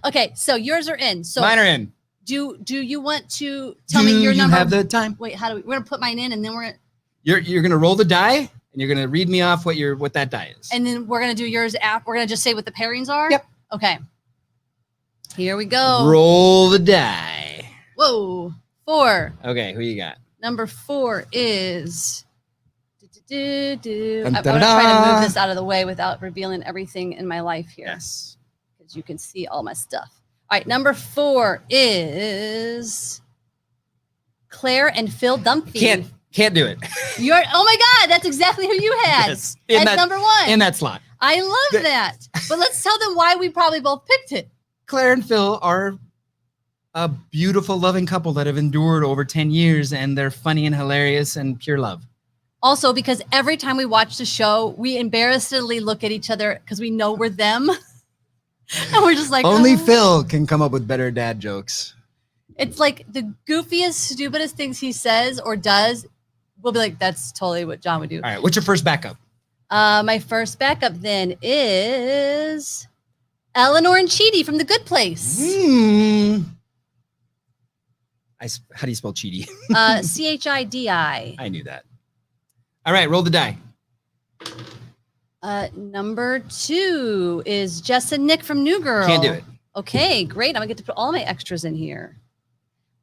[SPEAKER 2] okay. So yours are in. So
[SPEAKER 1] Mine are in.
[SPEAKER 2] do you want to tell me your
[SPEAKER 1] Do you
[SPEAKER 2] number?
[SPEAKER 1] have the time?
[SPEAKER 2] Wait, how do we? We're gonna put mine in, and then
[SPEAKER 1] You're gonna roll the die, and you're gonna read me off what that die is.
[SPEAKER 2] we're gonna do yours. We're gonna just say what the pairings are.
[SPEAKER 1] Yep.
[SPEAKER 2] Okay. Here we go.
[SPEAKER 1] Roll the die.
[SPEAKER 2] Whoa. 4.
[SPEAKER 1] Okay, who you got?
[SPEAKER 2] Number 4 is. I'm
[SPEAKER 1] Dun,
[SPEAKER 2] gonna
[SPEAKER 1] dun,
[SPEAKER 2] try to
[SPEAKER 1] dun.
[SPEAKER 2] move this out of the way without revealing everything in my life here.
[SPEAKER 1] Yes.
[SPEAKER 2] Because you can see all my stuff. All right, number 4 is Claire and Phil Dunphy.
[SPEAKER 1] Can't do it.
[SPEAKER 2] Oh my God, that's exactly who you had.
[SPEAKER 1] Yes.
[SPEAKER 2] That's number one.
[SPEAKER 1] In that slot.
[SPEAKER 2] I love that. But let's tell them why we probably both picked it.
[SPEAKER 1] Claire and Phil are a beautiful, loving couple that have endured over 10 years, and they're funny and hilarious and pure love.
[SPEAKER 2] Also, because every time we watch the show, we embarrassedly look at each other because we know we're them. And we're just like,
[SPEAKER 1] Only
[SPEAKER 2] oh.
[SPEAKER 1] Phil can come up with better dad jokes.
[SPEAKER 2] It's like the goofiest, stupidest things he says or does. We'll be like, that's totally what John would do.
[SPEAKER 1] All right, what's your first backup?
[SPEAKER 2] My first backup then is Eleanor and Chidi from The Good Place.
[SPEAKER 1] How do you spell Chidi?
[SPEAKER 2] Chidi.
[SPEAKER 1] I knew that. All right, roll the die.
[SPEAKER 2] Number 2 is Jess and Nick from New Girl.
[SPEAKER 1] Can't do it.
[SPEAKER 2] Okay, great. I'm gonna get to put all my extras in here.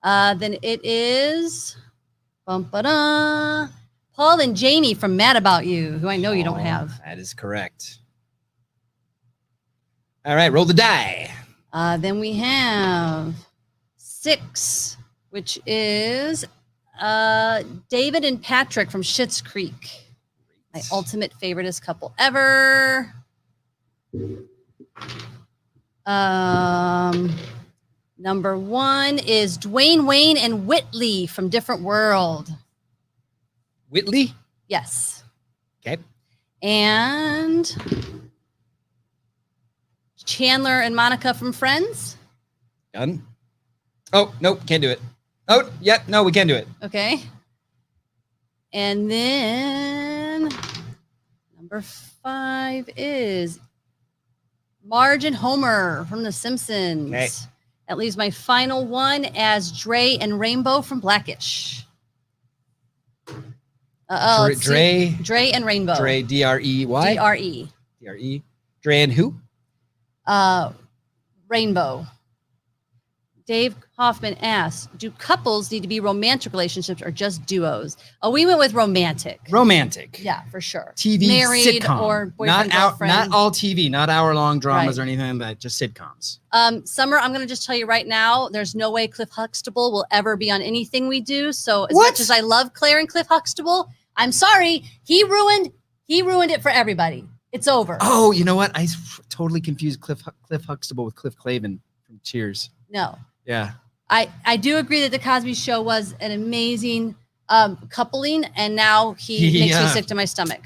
[SPEAKER 2] Then it is Paul and Jamie from Mad About You, who I know you don't have.
[SPEAKER 1] That is correct. All right, roll the die.
[SPEAKER 2] Then we have 6, which is David and Patrick from Schitt's Creek. My ultimate favoriteest couple ever. Number 1 is Dwayne Wayne and Whitley from Different World.
[SPEAKER 1] Whitley?
[SPEAKER 2] Yes.
[SPEAKER 1] Okay.
[SPEAKER 2] And Chandler and Monica from Friends.
[SPEAKER 1] Done. Oh, nope, can't do it. Oh, yeah, no, we can't do it.
[SPEAKER 2] Okay. And then number 5 is Marge and Homer from The Simpsons.
[SPEAKER 1] Okay.
[SPEAKER 2] That leaves my final one as Dre and Rainbow from Blackish.
[SPEAKER 1] Dre
[SPEAKER 2] and Rainbow.
[SPEAKER 1] Dre, D-R-E-Y?
[SPEAKER 2] D-R-E.
[SPEAKER 1] D-R-E. Dre and who?
[SPEAKER 2] Rainbow. Dave Hoffman asks, do couples need to be romantic relationships or just duos? Oh, we went with romantic.
[SPEAKER 1] Romantic.
[SPEAKER 2] Yeah, for sure.
[SPEAKER 1] TV
[SPEAKER 2] Married
[SPEAKER 1] sitcom.
[SPEAKER 2] or boyfriend, girlfriend.
[SPEAKER 1] Not all TV, not hour-long dramas
[SPEAKER 2] Right.
[SPEAKER 1] or anything like that, just sitcoms.
[SPEAKER 2] Summer, I'm going to just tell you right now, there's no way Cliff Huxtable will ever be on anything we do. So as
[SPEAKER 1] What?
[SPEAKER 2] much as I love Claire and Cliff Huxtable, I'm sorry. He ruined it for everybody. It's over.
[SPEAKER 1] Oh, you know what? I totally confused Cliff Huxtable with Cliff Clavin from Cheers.
[SPEAKER 2] No.
[SPEAKER 1] Yeah.
[SPEAKER 2] I do agree that the Cosby Show was an amazing coupling, and now he makes me sick to my stomach.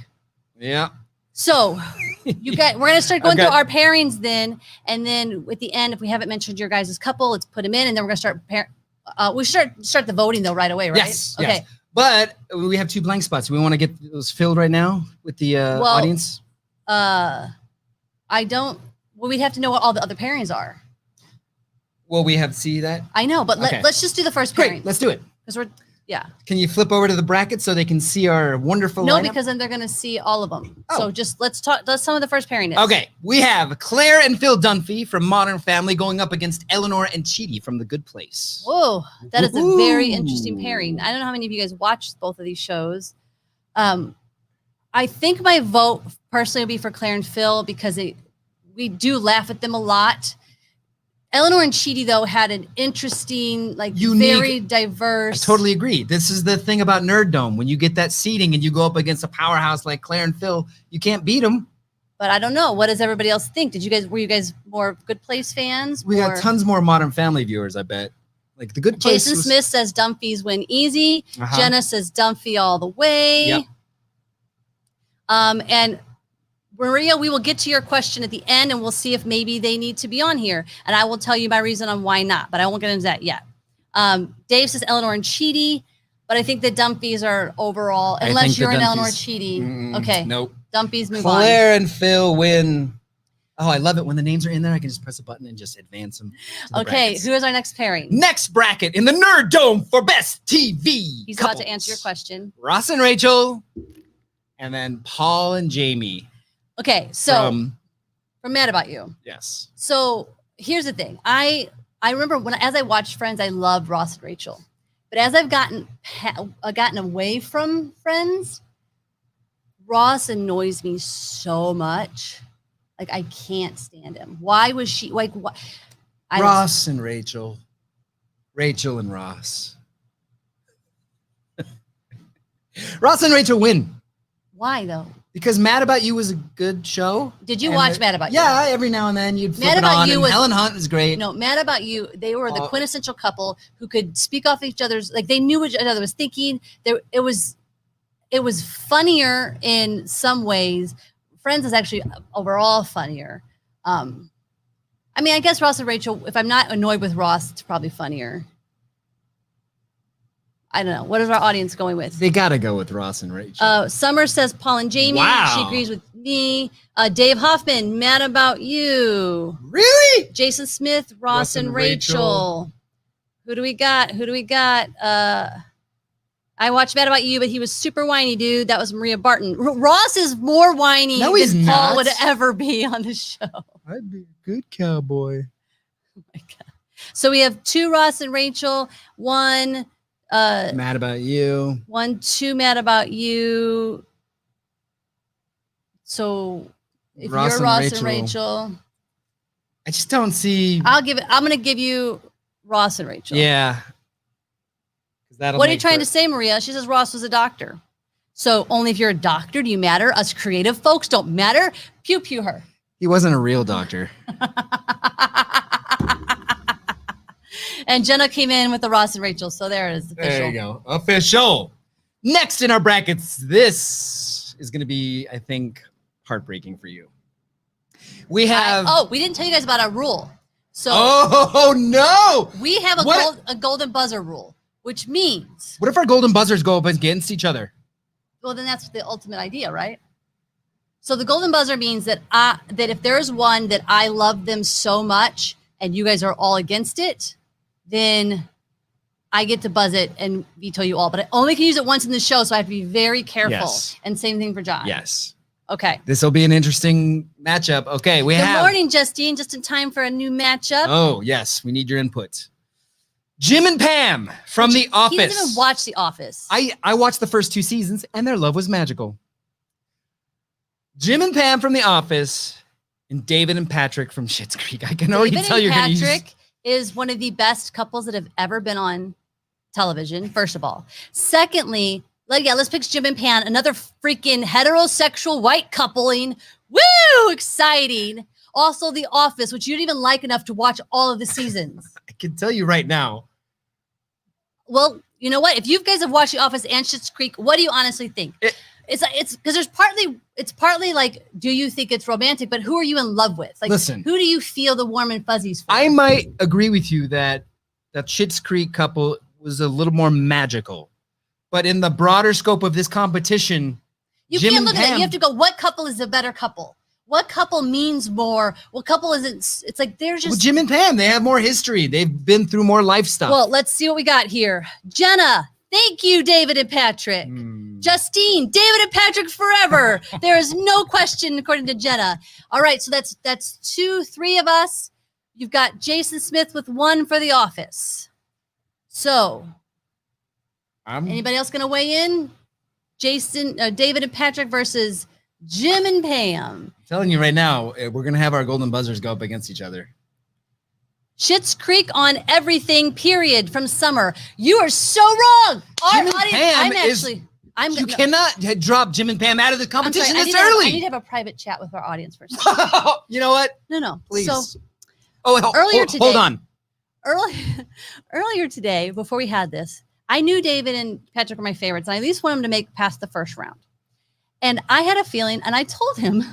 [SPEAKER 1] Yeah.
[SPEAKER 2] So we're gonna start going through our pairings then, and then at the end, if we haven't mentioned your guys' couple, let's put them in, and then we're gonna start we start the voting though right away, right?
[SPEAKER 1] Yes.
[SPEAKER 2] Okay.
[SPEAKER 1] Yes. But we have 2 blank spots. We want to get those filled right now with the audience.
[SPEAKER 2] We'd have to know what all the other pairings are.
[SPEAKER 1] Will we have to see that?
[SPEAKER 2] I know, but
[SPEAKER 1] Okay.
[SPEAKER 2] let's just do the first pairing.
[SPEAKER 1] Great. Let's do it.
[SPEAKER 2] Because
[SPEAKER 1] Can you flip over to the bracket so they can see our wonderful
[SPEAKER 2] no,
[SPEAKER 1] lineup?
[SPEAKER 2] because then they're gonna see all of them.
[SPEAKER 1] Oh.
[SPEAKER 2] So just let's some of the first pairing is.
[SPEAKER 1] Okay, we have Claire and Phil Dunphy from Modern Family going up against Eleanor and Chidi from The Good Place.
[SPEAKER 2] Whoa, that is a very
[SPEAKER 1] Woohoo.
[SPEAKER 2] interesting pairing. I don't know how many of you guys watched both of these shows. I think my vote personally would be for Claire and Phil because we do laugh at them a lot. Eleanor and Chidi, though, had an interesting,
[SPEAKER 1] Unique.
[SPEAKER 2] very diverse.
[SPEAKER 1] I totally agree. This is the thing about Nerd Dome. When you get that seating and you go up against a powerhouse like Claire and Phil, you can't beat them.
[SPEAKER 2] But I don't know. What does everybody else think? Were you guys more Good Place fans?
[SPEAKER 1] We got tons more Modern Family viewers, I bet. Like The Good Place.
[SPEAKER 2] Jason Smith says Dumpy's win easy.
[SPEAKER 1] Uh-huh.
[SPEAKER 2] Jenna says Dumpy all the way.
[SPEAKER 1] Yep.
[SPEAKER 2] And Maria, we will get to your question at the end, and we'll see if maybe they need to be on here. And I will tell you my reason on why not, but I won't get into that yet. Dave says Eleanor and Chidi, but I think the Dumpies are overall,
[SPEAKER 1] I
[SPEAKER 2] unless
[SPEAKER 1] think the
[SPEAKER 2] you're an Eleanor
[SPEAKER 1] Dumpies-
[SPEAKER 2] Chidi. Okay.
[SPEAKER 1] Nope.
[SPEAKER 2] Dumpies move on.
[SPEAKER 1] Claire and Phil win. Oh, I love it when the names are in there. I can just press a button and just advance them. to the
[SPEAKER 2] Okay,
[SPEAKER 1] brackets.
[SPEAKER 2] who is our next pairing?
[SPEAKER 1] Next bracket in the Nerd Dome for Best TV.
[SPEAKER 2] He's about to
[SPEAKER 1] couples.
[SPEAKER 2] answer your question.
[SPEAKER 1] Ross and Rachel, and then Paul and Jamie.
[SPEAKER 2] Okay, so
[SPEAKER 1] From
[SPEAKER 2] from Mad About You.
[SPEAKER 1] yes.
[SPEAKER 2] So here's the thing. I remember as I watched Friends, I loved Ross and Rachel. But as I've gotten away from Friends, Ross annoys me so much. Like, I can't stand him. Why was she like what?
[SPEAKER 1] Ross and Rachel. Rachel and Ross. Ross and Rachel win
[SPEAKER 2] Why though?
[SPEAKER 1] because Mad About You was a good show.
[SPEAKER 2] Did you
[SPEAKER 1] And
[SPEAKER 2] watch Mad About You?
[SPEAKER 1] Yeah, every now and then you'd flip
[SPEAKER 2] Mad
[SPEAKER 1] it
[SPEAKER 2] About
[SPEAKER 1] on.
[SPEAKER 2] You
[SPEAKER 1] And
[SPEAKER 2] was-
[SPEAKER 1] Helen Hunt is great.
[SPEAKER 2] No, Mad About You. They were the quintessential couple who could speak off each other's. Like they knew what each other was thinking. It was funnier in some ways. Friends is actually overall funnier. I mean, I guess Ross and Rachel. If I'm not annoyed with Ross, it's probably funnier. I don't know. What is our audience going with?
[SPEAKER 1] They gotta go with Ross and Rachel.
[SPEAKER 2] Summer says Paul and Jamie.
[SPEAKER 1] Wow.
[SPEAKER 2] She agrees with me. Dave Hoffman, Mad About You.
[SPEAKER 1] Really?
[SPEAKER 2] Jason Smith, Ross and Rachel. Who do we got? I watched Mad About You, but he was super whiny, dude. That was Maria Barton. Ross is more whiny
[SPEAKER 1] No, he's
[SPEAKER 2] than Paul
[SPEAKER 1] not.
[SPEAKER 2] would ever be on the show.
[SPEAKER 1] I'd be a good cowboy.
[SPEAKER 2] Oh my God. So we have 2 Ross and Rachel, 1
[SPEAKER 1] Mad About You.
[SPEAKER 2] 2 Mad About You. So if
[SPEAKER 1] Ross
[SPEAKER 2] you're
[SPEAKER 1] and
[SPEAKER 2] Ross and
[SPEAKER 1] Rachel.
[SPEAKER 2] Rachel,
[SPEAKER 1] I just don't see.
[SPEAKER 2] I'm gonna give you Ross and Rachel.
[SPEAKER 1] Yeah. 'Cause that'll
[SPEAKER 2] What are you
[SPEAKER 1] make
[SPEAKER 2] trying
[SPEAKER 1] for-
[SPEAKER 2] to say, Maria? She says Ross was a doctor. So only if you're a doctor do you matter. Us creative folks don't matter. Pew pew her.
[SPEAKER 1] He wasn't a real doctor.
[SPEAKER 2] And Jenna came in with the Ross and Rachel. So there it is. Official.
[SPEAKER 1] There you go. Official. Next in our brackets, this is going to be, I think, heartbreaking for you. We have.
[SPEAKER 2] We didn't tell you guys about our rule. So
[SPEAKER 1] Oh, no.
[SPEAKER 2] we have
[SPEAKER 1] What?
[SPEAKER 2] a golden buzzer rule, which means,
[SPEAKER 1] What if our golden buzzers go up against each other?
[SPEAKER 2] well, then that's the ultimate idea, right? So the golden buzzer means that that if there's one that I love them so much and you guys are all against it, then I get to buzz it and veto you all. But I only can use it once in the show, so I have to be very careful.
[SPEAKER 1] Yes.
[SPEAKER 2] And same thing for John.
[SPEAKER 1] Yes.
[SPEAKER 2] Okay.
[SPEAKER 1] This will be an interesting matchup. Okay, we
[SPEAKER 2] Good
[SPEAKER 1] have.
[SPEAKER 2] morning, Justine. Just in time for a new matchup.
[SPEAKER 1] Oh, yes. We need your input. Jim and Pam from The Office.
[SPEAKER 2] He doesn't even watch The Office.
[SPEAKER 1] I watched the first 2 seasons and their love was magical. Jim and Pam from The Office and David and Patrick from Schitt's Creek. I can already
[SPEAKER 2] David
[SPEAKER 1] tell
[SPEAKER 2] and
[SPEAKER 1] you're going to use.
[SPEAKER 2] Patrick is one of the best couples that have ever been on television, first of all. Secondly, let's pick Jim and Pam, another freaking heterosexual white coupling. Woo! Exciting. Also, The Office, which you didn't even like enough to watch all of the seasons.
[SPEAKER 1] I can tell you right now.
[SPEAKER 2] Well, you know what? If you guys have watched The Office and Schitt's Creek, what do you honestly think? It's because it's partly like, do you think it's romantic? But who are you in love with? Like,
[SPEAKER 1] Listen.
[SPEAKER 2] who do you feel the warm and fuzzies for?
[SPEAKER 1] I might agree with you that Schitt's Creek couple was a little more magical. But in the broader scope of this competition,
[SPEAKER 2] You
[SPEAKER 1] Jim
[SPEAKER 2] can't
[SPEAKER 1] and
[SPEAKER 2] look at that.
[SPEAKER 1] Pam-
[SPEAKER 2] You have to go, what couple is a better couple? What couple means more? What couple isn't? It's like they're
[SPEAKER 1] well,
[SPEAKER 2] just.
[SPEAKER 1] Jim and Pam, they have more history. They've been through more life stuff.
[SPEAKER 2] Well, let's see what we got here. Jenna, thank you, David and Patrick. Justine, David and Patrick forever. There is no question, according to Jenna. All right, so that's 3 of us. You've got Jason Smith with 1 for The Office. So, anybody else going to weigh in? David and Patrick versus Jim and Pam.
[SPEAKER 1] telling you right now, we're going to have our golden buzzers go up against each other.
[SPEAKER 2] Schitt's Creek on everything, period, from Summer. You are so wrong.
[SPEAKER 1] Jim and Pam You
[SPEAKER 2] no,
[SPEAKER 1] cannot drop Jim and Pam out of the
[SPEAKER 2] I'm
[SPEAKER 1] competition
[SPEAKER 2] sorry,
[SPEAKER 1] this
[SPEAKER 2] I
[SPEAKER 1] early.
[SPEAKER 2] need to have a private chat with our audience first.
[SPEAKER 1] You know what?
[SPEAKER 2] No.
[SPEAKER 1] Please.
[SPEAKER 2] So
[SPEAKER 1] earlier
[SPEAKER 2] today-
[SPEAKER 1] hold on.
[SPEAKER 2] earlier today, before we had this, I knew David and Patrick were my favorites. And I at least wanted them to make past the first round. And I had a feeling, and I told him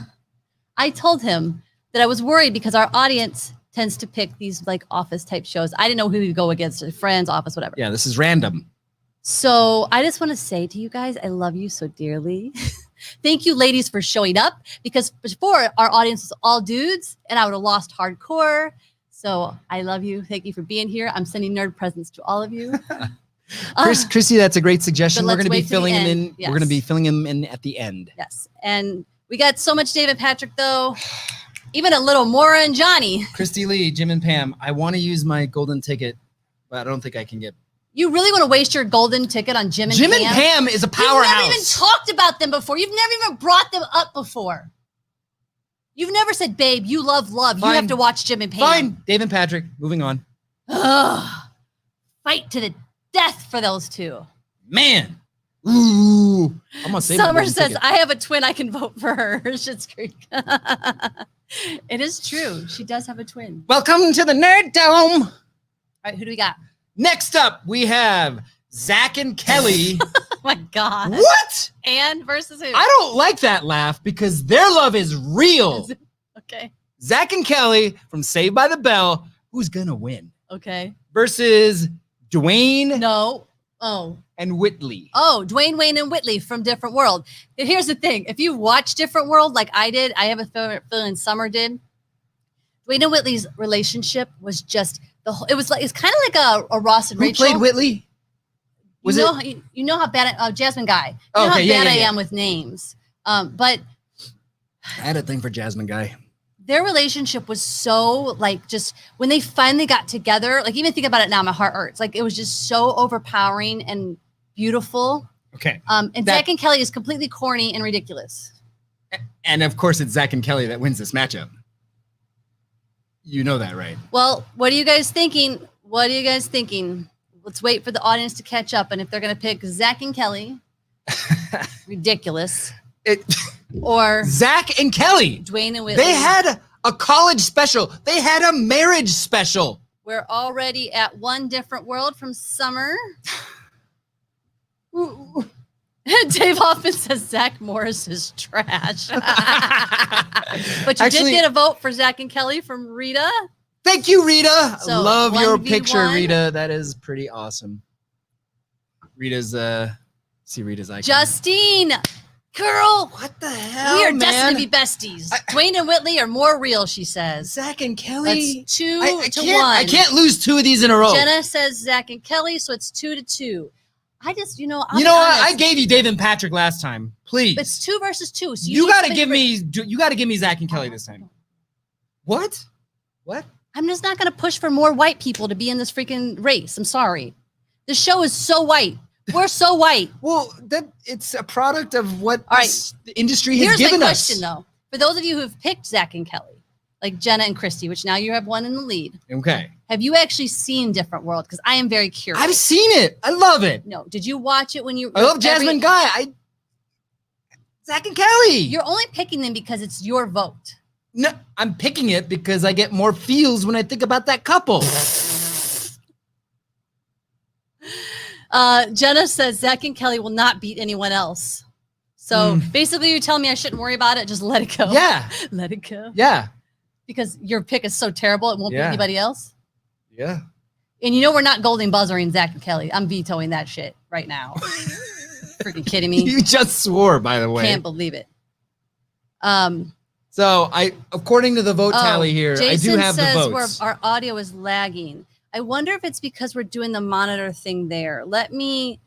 [SPEAKER 2] that I was worried because our audience tends to pick these like Office type shows. I didn't know who we'd go against, Friends, Office, whatever.
[SPEAKER 1] Yeah, this is random.
[SPEAKER 2] So I just want to say to you guys, I love you so dearly. Thank you, ladies, for showing up, because before our audience was all dudes and I would have lost hardcore. So I love you. Thank you for being here. I'm sending nerd presents to all of you.
[SPEAKER 1] Chrissy, that's a great suggestion.
[SPEAKER 2] But
[SPEAKER 1] We're
[SPEAKER 2] let's
[SPEAKER 1] going to be
[SPEAKER 2] wait till the
[SPEAKER 1] filling him
[SPEAKER 2] end.
[SPEAKER 1] in.
[SPEAKER 2] Yes.
[SPEAKER 1] We're going to be filling him in at the end.
[SPEAKER 2] Yes. And we got so much David Patrick, though. Even a little Maura and Johnny.
[SPEAKER 1] Christy Lee, Jim and Pam. I want to use my golden ticket, but I don't think I can get.
[SPEAKER 2] You really want to waste your golden ticket on Jim and
[SPEAKER 1] Jim
[SPEAKER 2] Pam?
[SPEAKER 1] and Pam is a
[SPEAKER 2] You've
[SPEAKER 1] powerhouse.
[SPEAKER 2] never even talked about them before. You've never even brought them up before. You've never said, babe, you love love.
[SPEAKER 1] Fine.
[SPEAKER 2] You have to watch Jim and Pam.
[SPEAKER 1] Fine, Dave and Patrick. Moving on.
[SPEAKER 2] Ugh. Fight to the death for those two.
[SPEAKER 1] Man, Ooh, I'm gonna save
[SPEAKER 2] Summer
[SPEAKER 1] it.
[SPEAKER 2] says, I have a twin. I can vote for her. Schitt's Creek. It is true. She does have a twin.
[SPEAKER 1] Welcome to the Nerd Dome.
[SPEAKER 2] All right, who do we got?
[SPEAKER 1] Next up, we have Zach and Kelly.
[SPEAKER 2] Oh my God.
[SPEAKER 1] What?
[SPEAKER 2] And versus who?
[SPEAKER 1] I don't like that laugh because their love is real.
[SPEAKER 2] Okay.
[SPEAKER 1] Zach and Kelly from Saved by the Bell. Who's gonna win?
[SPEAKER 2] Okay.
[SPEAKER 1] Versus Dwayne
[SPEAKER 2] No. Oh.
[SPEAKER 1] and Whitley.
[SPEAKER 2] Oh, Dwayne, Wayne, and Whitley from Different World. And here's the thing. If you watch Different World like I did, I have a feeling Summer did. Dwayne and Whitley's relationship was just it's kind of like a Ross and
[SPEAKER 1] Who
[SPEAKER 2] Rachel.
[SPEAKER 1] played Whitley? Was
[SPEAKER 2] you know how bad Jasmine Guy. You
[SPEAKER 1] Oh,
[SPEAKER 2] know
[SPEAKER 1] okay,
[SPEAKER 2] how bad
[SPEAKER 1] yeah,
[SPEAKER 2] I
[SPEAKER 1] yeah.
[SPEAKER 2] am with names. But
[SPEAKER 1] I had a thing for Jasmine Guy.
[SPEAKER 2] their relationship was so like just when they finally got together, like even think about it now, my heart hurts. Like it was just so overpowering and beautiful.
[SPEAKER 1] Okay.
[SPEAKER 2] And Zach and Kelly is completely corny and ridiculous.
[SPEAKER 1] And of course, it's Zach and Kelly that wins this matchup. You know that, right?
[SPEAKER 2] Well, what are you guys thinking? What are you guys thinking? Let's wait for the audience to catch up. And if they're going to pick Zach and Kelly, ridiculous, or
[SPEAKER 1] Zach and Kelly.
[SPEAKER 2] Dwayne and Whitley.
[SPEAKER 1] They had a college special. They had a marriage special.
[SPEAKER 2] We're already at one different world from Summer. Dave Hoffman says Zach Morris is trash. But you
[SPEAKER 1] Actually,
[SPEAKER 2] did get a vote for Zach and Kelly from Rita.
[SPEAKER 1] Thank you, Rita.
[SPEAKER 2] So,
[SPEAKER 1] Love your
[SPEAKER 2] 1v1.
[SPEAKER 1] picture, Rita. That is pretty awesome. Rita's see Rita's icon.
[SPEAKER 2] Justine, girl,
[SPEAKER 1] What the hell,
[SPEAKER 2] we are
[SPEAKER 1] man?
[SPEAKER 2] destined to be besties. Dwayne and Whitley are more real, she says.
[SPEAKER 1] Zach and Kelly.
[SPEAKER 2] That's 2
[SPEAKER 1] I
[SPEAKER 2] to
[SPEAKER 1] can't,
[SPEAKER 2] 1.
[SPEAKER 1] I can't lose two of these in a row.
[SPEAKER 2] Jenna says Zach and Kelly, so it's 2-2. I just, I'll
[SPEAKER 1] you
[SPEAKER 2] be
[SPEAKER 1] know what?
[SPEAKER 2] honest,
[SPEAKER 1] I gave you Dave and Patrick last time. Please.
[SPEAKER 2] It's 2 versus 2. So
[SPEAKER 1] you
[SPEAKER 2] need
[SPEAKER 1] got to
[SPEAKER 2] somebody
[SPEAKER 1] give
[SPEAKER 2] for-
[SPEAKER 1] me. You got to give me Zach and Kelly this time. What? What?
[SPEAKER 2] I'm just not going to push for more white people to be in this freaking race. I'm sorry. The show is so white. We're so white.
[SPEAKER 1] Well, that it's a product of what
[SPEAKER 2] All right.
[SPEAKER 1] this industry has
[SPEAKER 2] Here's my
[SPEAKER 1] given
[SPEAKER 2] question,
[SPEAKER 1] us.
[SPEAKER 2] though. For those of you who've picked Zach and Kelly, like Jenna and Christy, which now you have one in the lead,
[SPEAKER 1] Okay.
[SPEAKER 2] have you actually seen Different World? Because I am very curious.
[SPEAKER 1] I've seen it. I love it.
[SPEAKER 2] No. Did you watch it when you?
[SPEAKER 1] I love Jasmine Guy. Zach and Kelly.
[SPEAKER 2] You're only picking them because it's your vote.
[SPEAKER 1] No, I'm picking it because I get more feels when I think about that couple.
[SPEAKER 2] Jenna says Zach and Kelly will not beat anyone else. So basically, you're telling me I shouldn't worry about it. Just let it go.
[SPEAKER 1] Yeah.
[SPEAKER 2] Let it go.
[SPEAKER 1] Yeah.
[SPEAKER 2] Because your pick is so terrible, it won't beat
[SPEAKER 1] Yeah.
[SPEAKER 2] anybody else.
[SPEAKER 1] Yeah.
[SPEAKER 2] And we're not golden buzzering Zach and Kelly. I'm vetoing that shit right now. Freaking kidding me?
[SPEAKER 1] You just swore, by the way.
[SPEAKER 2] Can't believe it.
[SPEAKER 1] So according to the vote tally here,
[SPEAKER 2] Jason
[SPEAKER 1] I do have the
[SPEAKER 2] says
[SPEAKER 1] votes.
[SPEAKER 2] our audio is lagging. I wonder if it's because we're doing the monitor thing there. Let me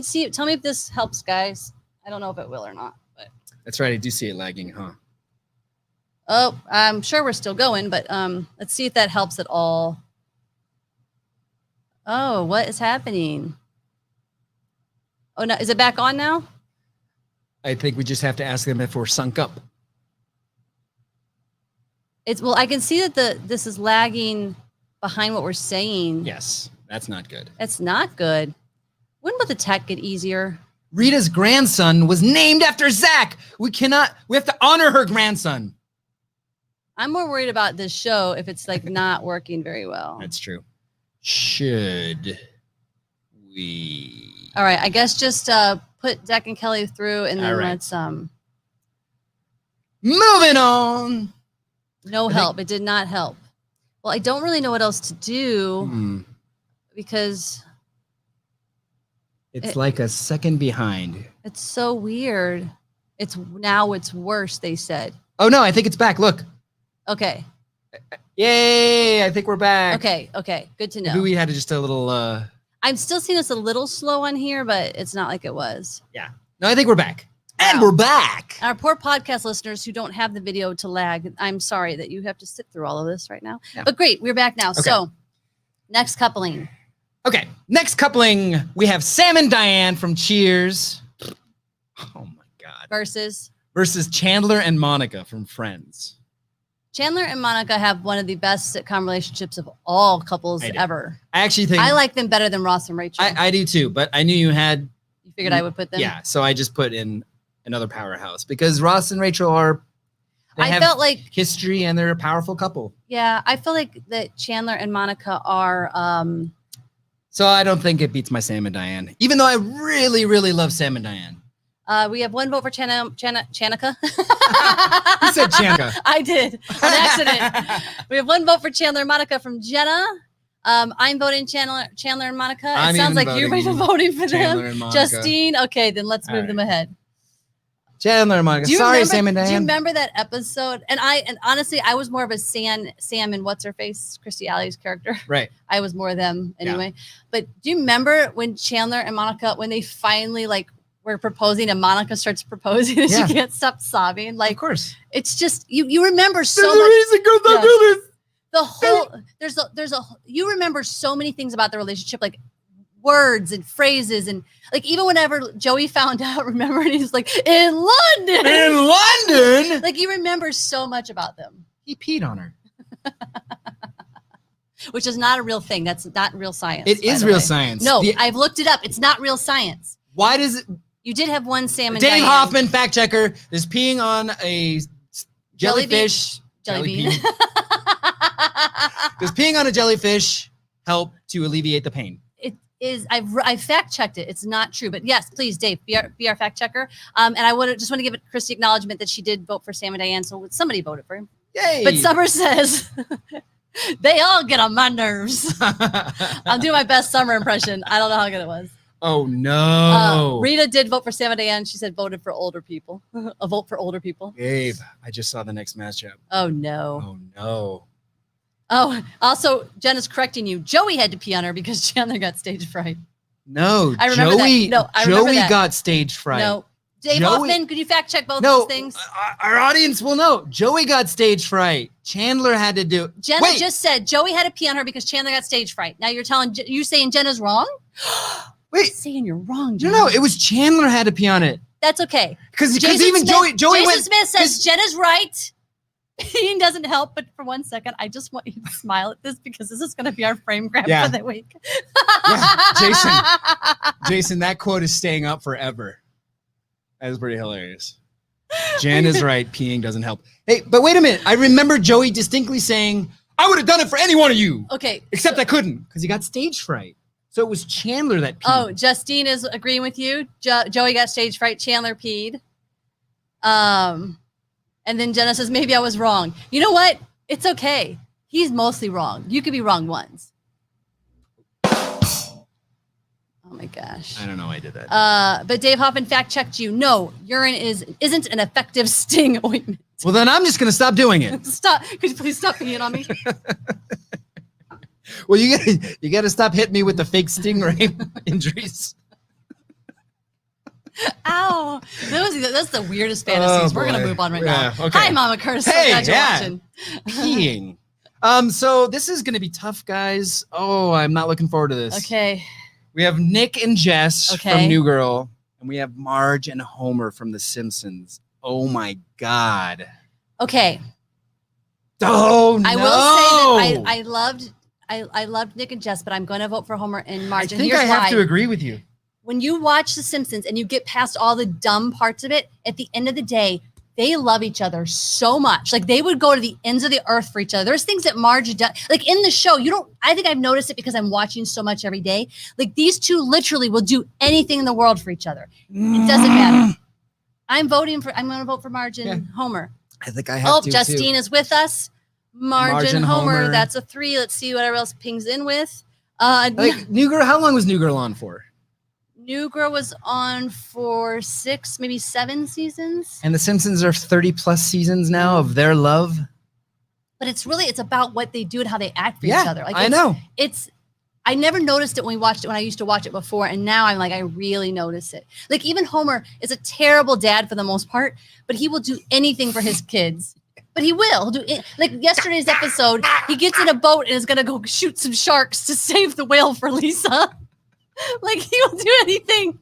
[SPEAKER 2] see. Tell me if this helps, guys. I don't know if it will or not. But
[SPEAKER 1] That's right. I do see it lagging, huh?
[SPEAKER 2] oh, I'm sure we're still going. But let's see if that helps at all. Oh, what is happening? Oh no, is it back on now?
[SPEAKER 1] I think we just have to ask them if we're sunk up.
[SPEAKER 2] I can see that this is lagging behind what we're saying.
[SPEAKER 1] Yes, that's not good.
[SPEAKER 2] That's not good. When will the tech get easier?
[SPEAKER 1] Rita's grandson was named after Zach. We have to honor her grandson.
[SPEAKER 2] I'm more worried about this show if it's like not working very well.
[SPEAKER 1] That's true. Should we?
[SPEAKER 2] All right, I guess just put Zach and Kelly through, and then
[SPEAKER 1] All right.
[SPEAKER 2] let's
[SPEAKER 1] Moving on.
[SPEAKER 2] no help. It did not help. Well, I don't really know what else to do because
[SPEAKER 1] It's like a second behind.
[SPEAKER 2] it's so weird. It's worse. They said.
[SPEAKER 1] Oh no, I think it's back. Look.
[SPEAKER 2] Okay.
[SPEAKER 1] Yay, I think we're back.
[SPEAKER 2] Okay. Good to know.
[SPEAKER 1] Maybe we had just a little
[SPEAKER 2] I'm still seeing this a little slow on here, but it's not like it was.
[SPEAKER 1] yeah. No, I think we're back. And
[SPEAKER 2] Wow.
[SPEAKER 1] we're back.
[SPEAKER 2] Our poor podcast listeners who don't have the video to lag, I'm sorry that you have to sit through all of this right now.
[SPEAKER 1] Yeah.
[SPEAKER 2] But great, we're back now.
[SPEAKER 1] Okay.
[SPEAKER 2] So, next coupling.
[SPEAKER 1] Okay, next coupling, we have Sam and Diane from Cheers. Oh my God.
[SPEAKER 2] Versus
[SPEAKER 1] Versus Chandler and Monica from Friends.
[SPEAKER 2] Chandler and Monica have one of the best sitcom relationships of all couples
[SPEAKER 1] I do.
[SPEAKER 2] ever.
[SPEAKER 1] I actually think
[SPEAKER 2] I like them better than Ross and Rachel.
[SPEAKER 1] I do too, but I knew you had
[SPEAKER 2] You figured I would put them?
[SPEAKER 1] Yeah, so I just put in another powerhouse because Ross and Rachel are.
[SPEAKER 2] I felt like
[SPEAKER 1] history and they're a powerful couple.
[SPEAKER 2] Yeah, I feel like that Chandler and Monica are.
[SPEAKER 1] So I don't think it beats my Sam and Diane, even though I really, really love Sam and Diane.
[SPEAKER 2] We have one vote for Chanika.
[SPEAKER 1] You said Chanika.
[SPEAKER 2] I did on accident. We have one vote for Chandler and Monica from Jenna. I'm voting Chandler and Monica. It sounds like you're voting for
[SPEAKER 1] Chandler
[SPEAKER 2] them.
[SPEAKER 1] and Monica.
[SPEAKER 2] Justine. Okay, then let's move them ahead.
[SPEAKER 1] Chandler and Monica. Sorry, Sam and Diane.
[SPEAKER 2] Do you remember that episode? And honestly, I was more of a Sam and what's her face, Christy Alley's character.
[SPEAKER 1] Right.
[SPEAKER 2] I was more of them anyway. Yeah. But do you remember when Chandler and Monica, when they finally were proposing and Monica starts proposing and she can't stop sobbing? Like,
[SPEAKER 1] of course.
[SPEAKER 2] It's just you remember so much.
[SPEAKER 1] There's a reason girls don't do this.
[SPEAKER 2] The whole you remember so many things about the relationship, like words and phrases, and like even whenever Joey found out, remember, and he's like, in London, like you remember so much about them.
[SPEAKER 1] He peed on her,
[SPEAKER 2] which is not a real thing. That's not real science.
[SPEAKER 1] It is real science.
[SPEAKER 2] No, I've looked it up. It's not real science.
[SPEAKER 1] Why does it?
[SPEAKER 2] You did have one Sam and
[SPEAKER 1] Dave
[SPEAKER 2] Diane.
[SPEAKER 1] Hoffman, fact checker, is peeing on a jellyfish.
[SPEAKER 2] Jelly bean.
[SPEAKER 1] Does peeing on a jellyfish help to alleviate the pain?
[SPEAKER 2] It is. I've fact checked it. It's not true, but yes, please, Dave, be our fact checker. And I just want to give Christy acknowledgement that she did vote for Sam and Diane, so somebody voted for him.
[SPEAKER 1] Yay!
[SPEAKER 2] But Summer says they all get on my nerves. I'll do my best Summer impression. I don't know how good it was.
[SPEAKER 1] Oh no!
[SPEAKER 2] Rita did vote for Sam and Diane. She said voted for older people. A vote for older people.
[SPEAKER 1] Gabe, I just saw the next matchup.
[SPEAKER 2] Oh no!
[SPEAKER 1] Oh no!
[SPEAKER 2] Oh, also, Jen is correcting you. Joey had to pee on her because Chandler got stage fright.
[SPEAKER 1] No,
[SPEAKER 2] I remember
[SPEAKER 1] Joey.
[SPEAKER 2] that. No, I remember
[SPEAKER 1] Joey
[SPEAKER 2] that.
[SPEAKER 1] got stage fright.
[SPEAKER 2] No, Dave Hoffman, could you fact check both those things?
[SPEAKER 1] Our audience will know. Joey got stage fright. Chandler had to do.
[SPEAKER 2] Jenna just said Joey had to pee on her because Chandler got stage fright. Now you're saying Jenna's wrong?
[SPEAKER 1] Wait,
[SPEAKER 2] I'm saying you're wrong. Jenna.
[SPEAKER 1] No, it was Chandler had to pee on it.
[SPEAKER 2] That's okay.
[SPEAKER 1] Because even Joey
[SPEAKER 2] Jason Smith says Jenna's right. He doesn't help, but for 1 second, I just want you to smile at this because this is going to be our frame grab for the week.
[SPEAKER 1] Jason, that quote is staying up forever. That is pretty hilarious. Jen is right. Peeing doesn't help. Hey, but wait a minute. I remember Joey distinctly saying, I would have done it for any one of you.
[SPEAKER 2] Okay.
[SPEAKER 1] Except I couldn't because he got stage fright. So it was Chandler that peed.
[SPEAKER 2] Oh, Justine is agreeing with you. Joey got stage fright. Chandler peed. And then Jenna says, maybe I was wrong. You know what? It's okay. He's mostly wrong. You could be wrong once. Oh my gosh.
[SPEAKER 1] I don't know why I did that.
[SPEAKER 2] But Dave Hoffman fact checked you. No, urine isn't an effective sting ointment.
[SPEAKER 1] Well, then I'm just going to stop doing it.
[SPEAKER 2] Stop. Could you please stop peeing on me?
[SPEAKER 1] Well, you got to stop hitting me with the fake stingray injuries.
[SPEAKER 2] Ow. That's the weirdest fantasies. We're going to move on right now.
[SPEAKER 1] Okay.
[SPEAKER 2] Hi, Mama Curtis.
[SPEAKER 1] Hey,
[SPEAKER 2] so glad you're watching.
[SPEAKER 1] Peeing. So this is going to be tough, guys. Oh, I'm not looking forward to this.
[SPEAKER 2] Okay.
[SPEAKER 1] We have Nick and Jess from New Girl, and we have Marge and Homer from The Simpsons. Oh, my God.
[SPEAKER 2] Okay.
[SPEAKER 1] Oh, no.
[SPEAKER 2] I will say that I loved Nick and Jess, but I'm going to vote for Homer and Marge.
[SPEAKER 1] I think I have to agree with you.
[SPEAKER 2] When you watch The Simpsons and you get past all the dumb parts of it, at the end of the day, they love each other so much. Like they would go to the ends of the earth for each other. There's things that Marge does. Like in the show, I think I've noticed it because I'm watching so much every day. Like these two literally will do anything in the world for each other. It doesn't matter. I'm going to vote for Marge and Homer.
[SPEAKER 1] I think I have to
[SPEAKER 2] Justine
[SPEAKER 1] too.
[SPEAKER 2] is with us. Marge and Homer. That's a 3. Let's see whatever else pings in with.
[SPEAKER 1] New Girl, how long was New Girl on for?
[SPEAKER 2] New Girl was on for 6, maybe 7 seasons.
[SPEAKER 1] And The Simpsons are 30 plus seasons now of their love.
[SPEAKER 2] But it's about what they do and how they act for each other. Like
[SPEAKER 1] I know.
[SPEAKER 2] I never noticed it when I used to watch it before. And now I'm like, I really notice it. Like even Homer is a terrible dad for the most part, but he will do anything for his kids. But he will do it. Like yesterday's episode, he gets in a boat and is going to go shoot some sharks to save the whale for Lisa. Like he'll do anything.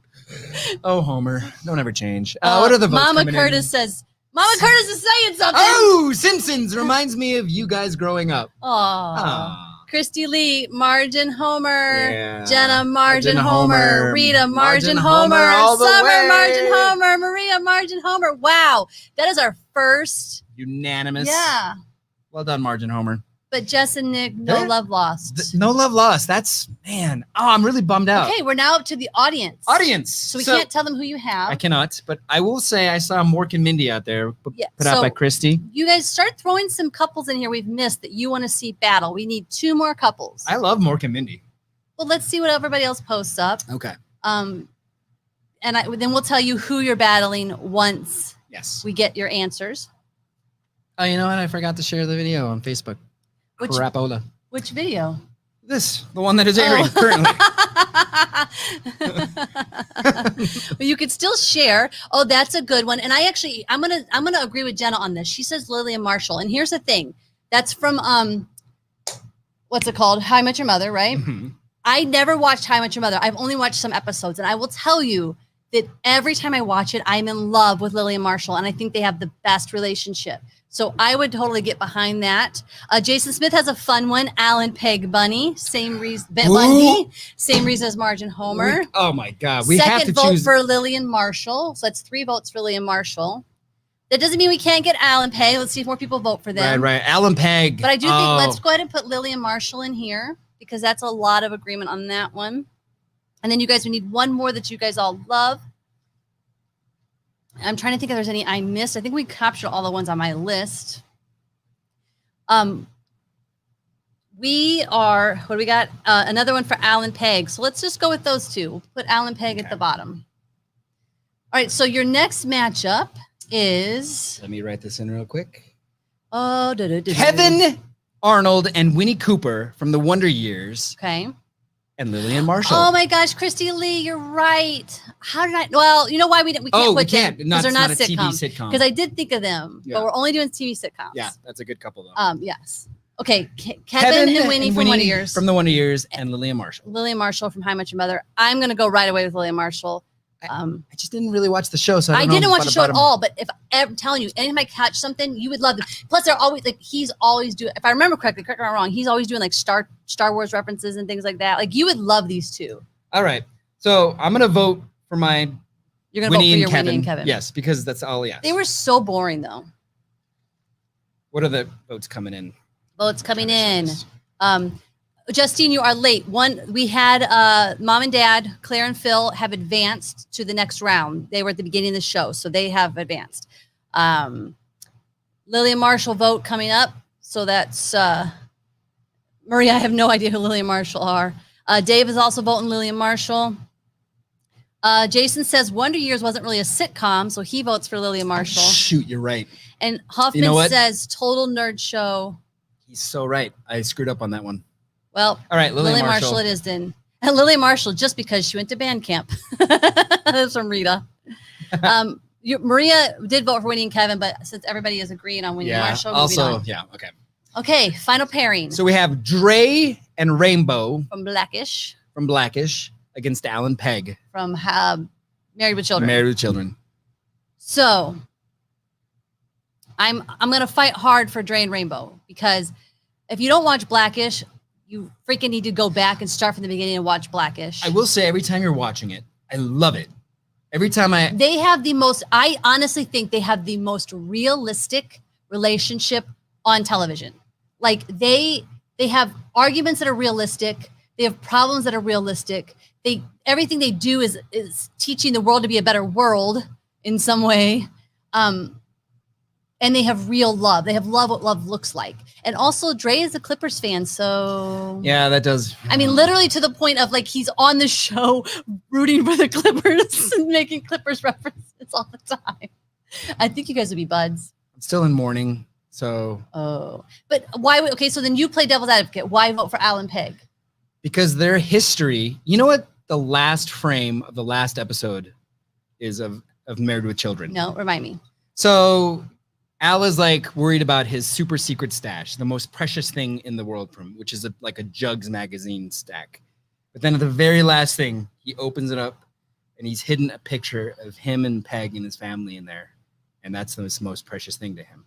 [SPEAKER 1] Oh, Homer, don't ever change. What are the votes
[SPEAKER 2] Mama Curtis says, Mama Curtis is saying something.
[SPEAKER 1] Oh, Simpsons reminds me of you guys growing up.
[SPEAKER 2] Aww. Christy Lee, Margin Homer.
[SPEAKER 1] Yeah.
[SPEAKER 2] Jenna, Margin
[SPEAKER 1] Margin
[SPEAKER 2] Homer.
[SPEAKER 1] Homer.
[SPEAKER 2] Rita, Margin
[SPEAKER 1] Margin
[SPEAKER 2] Homer.
[SPEAKER 1] Homer all the
[SPEAKER 2] Summer,
[SPEAKER 1] way.
[SPEAKER 2] Margin Homer. Maria, Margin Homer. Wow. That is our first.
[SPEAKER 1] Unanimous.
[SPEAKER 2] Yeah.
[SPEAKER 1] Well done, Margin Homer.
[SPEAKER 2] But Jess and Nick, no
[SPEAKER 1] Yeah.
[SPEAKER 2] love lost.
[SPEAKER 1] No love lost. That's, man. Oh, I'm really bummed out.
[SPEAKER 2] Okay, we're now up to the audience.
[SPEAKER 1] Audience.
[SPEAKER 2] So we can't tell them who you have.
[SPEAKER 1] I cannot, but I will say I saw Mork and Mindy out there put out
[SPEAKER 2] so
[SPEAKER 1] by Christy.
[SPEAKER 2] You guys start throwing some couples in here we've missed that you want to see battle. We need 2 more couples.
[SPEAKER 1] I love Mork and Mindy.
[SPEAKER 2] Well, let's see what everybody else posts up.
[SPEAKER 1] Okay.
[SPEAKER 2] And then we'll tell you who you're battling once we get your answers.
[SPEAKER 1] Oh, you know what? I forgot to share the video on Facebook. Crapola.
[SPEAKER 2] Which video?
[SPEAKER 1] The one that is airing currently.
[SPEAKER 2] Well, you could still share. Oh, that's a good one. And I'm gonna agree with Jenna on this. She says Lillian Marshall. And here's the thing. That's from what's it called? How I Met Your Mother, right?
[SPEAKER 1] Mm-hmm.
[SPEAKER 2] I never watched How I Met Your Mother. I've only watched some episodes, and I will tell you that every time I watch it, I'm in love with Lillian Marshall, and I think they have the best relationship. So I would totally get behind that. Jason Smith has a fun one. Alan Peg Bunny, same reason. Bundy, same reason as Margin Homer.
[SPEAKER 1] Oh my God, we have to
[SPEAKER 2] Second vote
[SPEAKER 1] choose
[SPEAKER 2] for Lillian Marshall. So that's 3 votes for Lillian Marshall. That doesn't mean we can't get Alan Peg. Let's see if more people vote for them.
[SPEAKER 1] Right. Alan Peg.
[SPEAKER 2] But I do think let's go ahead and put Lillian Marshall in here because that's a lot of agreement on that one. And then you guys, we need one more that you guys all love. I'm trying to think if there's any I missed. I think we captured all the ones on my list. We are, what do we got? Another one for Alan Peg. So let's just go with those 2. We'll put Alan Peg at the bottom. All right. So your next matchup is.
[SPEAKER 1] Let me write this in real quick.
[SPEAKER 2] Kevin
[SPEAKER 1] Arnold and Winnie Cooper from the Wonder Years.
[SPEAKER 2] Okay.
[SPEAKER 1] And Lillian Marshall.
[SPEAKER 2] Oh my gosh, Christy Lee, you're right. How did I? Well, you know why we can't put them because they're not
[SPEAKER 1] a TV sitcom.
[SPEAKER 2] Because I did think of them, but we're only doing TV sitcoms.
[SPEAKER 1] Yeah, that's a good couple though.
[SPEAKER 2] Yes. Okay, Kevin and Winnie from Wonder Years.
[SPEAKER 1] From the Wonder Years, and Lillian Marshall.
[SPEAKER 2] Lillian Marshall from How I Met Your Mother. I'm gonna go right away with Lillian Marshall.
[SPEAKER 1] I just didn't really watch the show, so
[SPEAKER 2] I didn't watch the show at all. But if I'm telling you, anytime I catch something, you would love it. Plus, they're always like he's always doing. If I remember correctly, correct me if I'm wrong, he's always doing like Star Wars references and things like that. Like you would love these 2.
[SPEAKER 1] All right, so I'm gonna vote for my.
[SPEAKER 2] You're gonna vote for your Winnie and Kevin.
[SPEAKER 1] Yes, because that's all. Yes.
[SPEAKER 2] They were so boring though.
[SPEAKER 1] What are the votes coming in?
[SPEAKER 2] Votes coming in. Justine, you are late. We had Mom and Dad, Claire and Phil, have advanced to the next round. They were at the beginning of the show, so they have advanced. Lillian Marshall vote coming up. So that's Maria. I have no idea who Lillian Marshall are. Dave is also voting Lillian Marshall. Jason says Wonder Years wasn't really a sitcom, so he votes for Lillian Marshall.
[SPEAKER 1] Shoot, you're right.
[SPEAKER 2] And Huffman says Total Nerd Show.
[SPEAKER 1] He's so right. I screwed up on that one.
[SPEAKER 2] Well,
[SPEAKER 1] all right, Lillian
[SPEAKER 2] Marshall it is then. And Lillian Marshall, just because she went to band camp. That's from Rita. Maria did vote for Winnie and Kevin, but since everybody is agreeing on Winnie and Marshall,
[SPEAKER 1] okay.
[SPEAKER 2] Okay, final pairing.
[SPEAKER 1] So we have Dre and Rainbow
[SPEAKER 2] from Blackish
[SPEAKER 1] against Alan Peg
[SPEAKER 2] from Married with Children. So I'm gonna fight hard for Dre and Rainbow because if you don't watch Blackish, you freaking need to go back and start from the beginning and watch Blackish.
[SPEAKER 1] I will say every time you're watching it, I love it. Every time
[SPEAKER 2] they have I honestly think they have the most realistic relationship on television. Like they have arguments that are realistic. They have problems that are realistic. Everything they do is teaching the world to be a better world in some way. And they have real love. They have love what love looks like. And also Dre is a Clippers fan, so
[SPEAKER 1] yeah, that does.
[SPEAKER 2] I mean, literally to the point of like he's on the show rooting for the Clippers and making Clippers references all the time. I think you guys would be buds.
[SPEAKER 1] I'm still in mourning, so.
[SPEAKER 2] Oh, but why? Okay, so then you play devil's advocate. Why vote for Alan Peg?
[SPEAKER 1] Because their history. You know what? The last frame of the last episode is of Married with Children.
[SPEAKER 2] No, remind me.
[SPEAKER 1] So Al is like worried about his super secret stash, the most precious thing in the world, which is like a Jugs magazine stack. But then at the very last thing, he opens it up and he's hidden a picture of him and Peg and his family in there. And that's the most precious thing to him.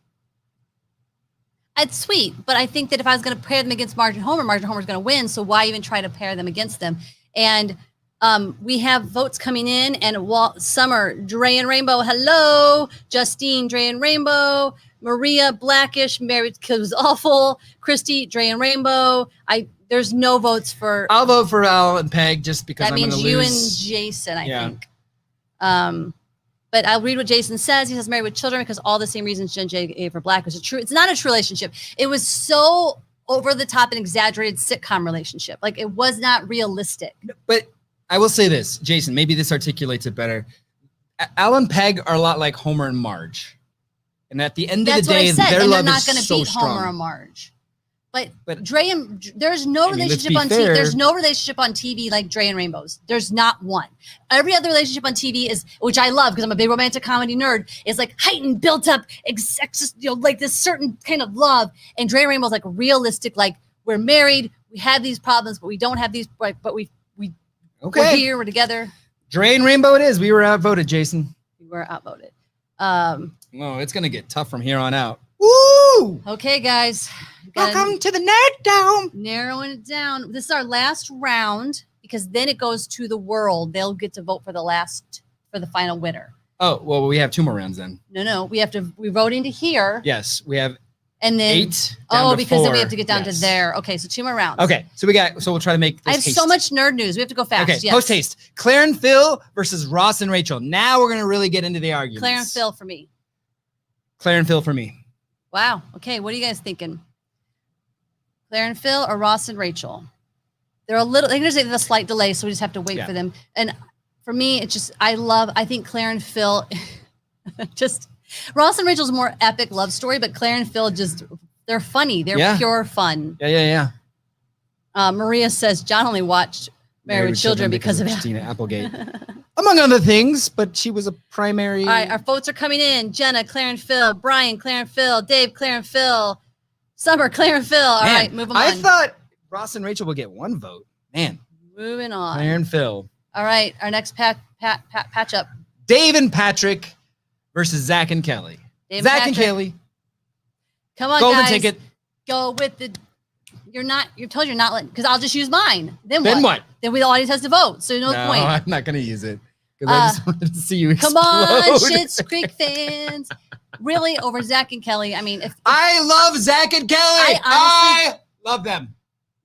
[SPEAKER 2] It's sweet, but I think that if I was going to pair them against Marge and Homer's going to win. So why even try to pair them against them? And we have votes coming in, and Summer, Dre and Rainbow, hello. Justine, Dre and Rainbow. Maria, Blackish, Married Kid was awful. Christy, Dre and Rainbow. There's no votes for.
[SPEAKER 1] I'll vote for Al and Peg just because
[SPEAKER 2] that
[SPEAKER 1] I'm going to lose.
[SPEAKER 2] That means you and Jason, I think. But I'll read what Jason says. He says, married with children because all the same reasons Jen J gave for Black was true. It's not a true relationship. It was so over the top and exaggerated sitcom relationship. Like, it was not realistic.
[SPEAKER 1] But I will say this, Jason, maybe this articulates it better. Al and Peg are a lot like Homer and Marge. And at the end of the day, their love is so strong. They're not going to beat Homer and
[SPEAKER 2] Marge. But Dre and there's no relationship on TV. There's no relationship on TV like Dre and Rainbow's. There's not one. Every other relationship on TV is, which I love because I'm a big romantic comedy nerd, is like heightened, built up, like this certain kind of love. And Dre and Rainbow's like realistic, like we're married, we have these problems, but we don't have these. But we're here, we're together.
[SPEAKER 1] Dre and Rainbow it is. We were outvoted, Jason.
[SPEAKER 2] We were outvoted.
[SPEAKER 1] Oh, it's gonna get tough from here on out. Woo!
[SPEAKER 2] Okay, guys.
[SPEAKER 1] Welcome to the Nerd Dome.
[SPEAKER 2] Narrowing it down. This is our last round because then it goes to the world. They'll get to vote for the final winner.
[SPEAKER 1] Oh, well, we have 2 more rounds then.
[SPEAKER 2] No. We're voting to here.
[SPEAKER 1] Yes, we have
[SPEAKER 2] and then
[SPEAKER 1] 8 down to
[SPEAKER 2] because
[SPEAKER 1] 4.
[SPEAKER 2] then we have to get down to there. Okay, so 2 more rounds.
[SPEAKER 1] Okay, so we'll try to make this
[SPEAKER 2] I have so much nerd news. We have to go fast.
[SPEAKER 1] Okay,
[SPEAKER 2] yes.
[SPEAKER 1] post haste. Claire and Phil versus Ross and Rachel. Now we're going to really get into the arguments.
[SPEAKER 2] Claire and Phil for me.
[SPEAKER 1] Claire and Phil for me.
[SPEAKER 2] Wow. Okay, what are you guys thinking? Claire and Phil or Ross and Rachel? They're there's a slight delay, so we just have to wait for them. And for me, it's just, I think Claire and Phil, Ross and Rachel's a more epic love story, but Claire and Phil they're funny. They're pure fun.
[SPEAKER 1] Yeah.
[SPEAKER 2] Maria says, John only watched Married with Children because of
[SPEAKER 1] Christina Applegate. Among other things, but she was a primary.
[SPEAKER 2] All right, our votes are coming in. Jenna, Claire and Phil. Brian, Claire and Phil. Dave, Claire and Phil. Summer, Claire and Phil. All right, move on.
[SPEAKER 1] I thought Ross and Rachel would get 1 vote. Man.
[SPEAKER 2] Moving on.
[SPEAKER 1] Claire and Phil.
[SPEAKER 2] All right, our next patch up.
[SPEAKER 1] Dave and Patrick versus Zach and Kelly. Zach and Kelly.
[SPEAKER 2] Come on,
[SPEAKER 1] Golden
[SPEAKER 2] guys.
[SPEAKER 1] ticket.
[SPEAKER 2] Go with the. You're told you're not letting, because I'll just use mine. Then
[SPEAKER 1] what?
[SPEAKER 2] Then the audience has to vote. So no point.
[SPEAKER 1] I'm not going to use it. Because I just wanted to see you explode.
[SPEAKER 2] Come on, Schitt's Creek fans. Really, over Zach and Kelly. I mean, if
[SPEAKER 1] I love Zach and Kelly. I love them.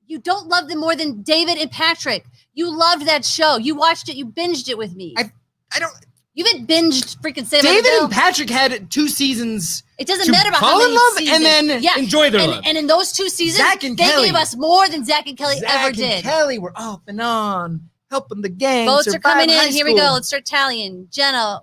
[SPEAKER 2] You don't love them more than David and Patrick. You loved that show. You watched it. You binged it with me.
[SPEAKER 1] I don't.
[SPEAKER 2] You haven't binged freaking Saved by the
[SPEAKER 1] David
[SPEAKER 2] Bell.
[SPEAKER 1] and Patrick had 2 seasons.
[SPEAKER 2] It doesn't matter about
[SPEAKER 1] fall
[SPEAKER 2] how many
[SPEAKER 1] in love
[SPEAKER 2] seasons.
[SPEAKER 1] and then enjoy their love.
[SPEAKER 2] And in those 2 seasons,
[SPEAKER 1] Zach and
[SPEAKER 2] they
[SPEAKER 1] Kelly.
[SPEAKER 2] gave us more than Zach and Kelly
[SPEAKER 1] Zach
[SPEAKER 2] ever
[SPEAKER 1] and
[SPEAKER 2] did.
[SPEAKER 1] Kelly were off and on, helping the gang.
[SPEAKER 2] Votes are coming in. Here we
[SPEAKER 1] school.
[SPEAKER 2] go. Let's start tallying. Jenna,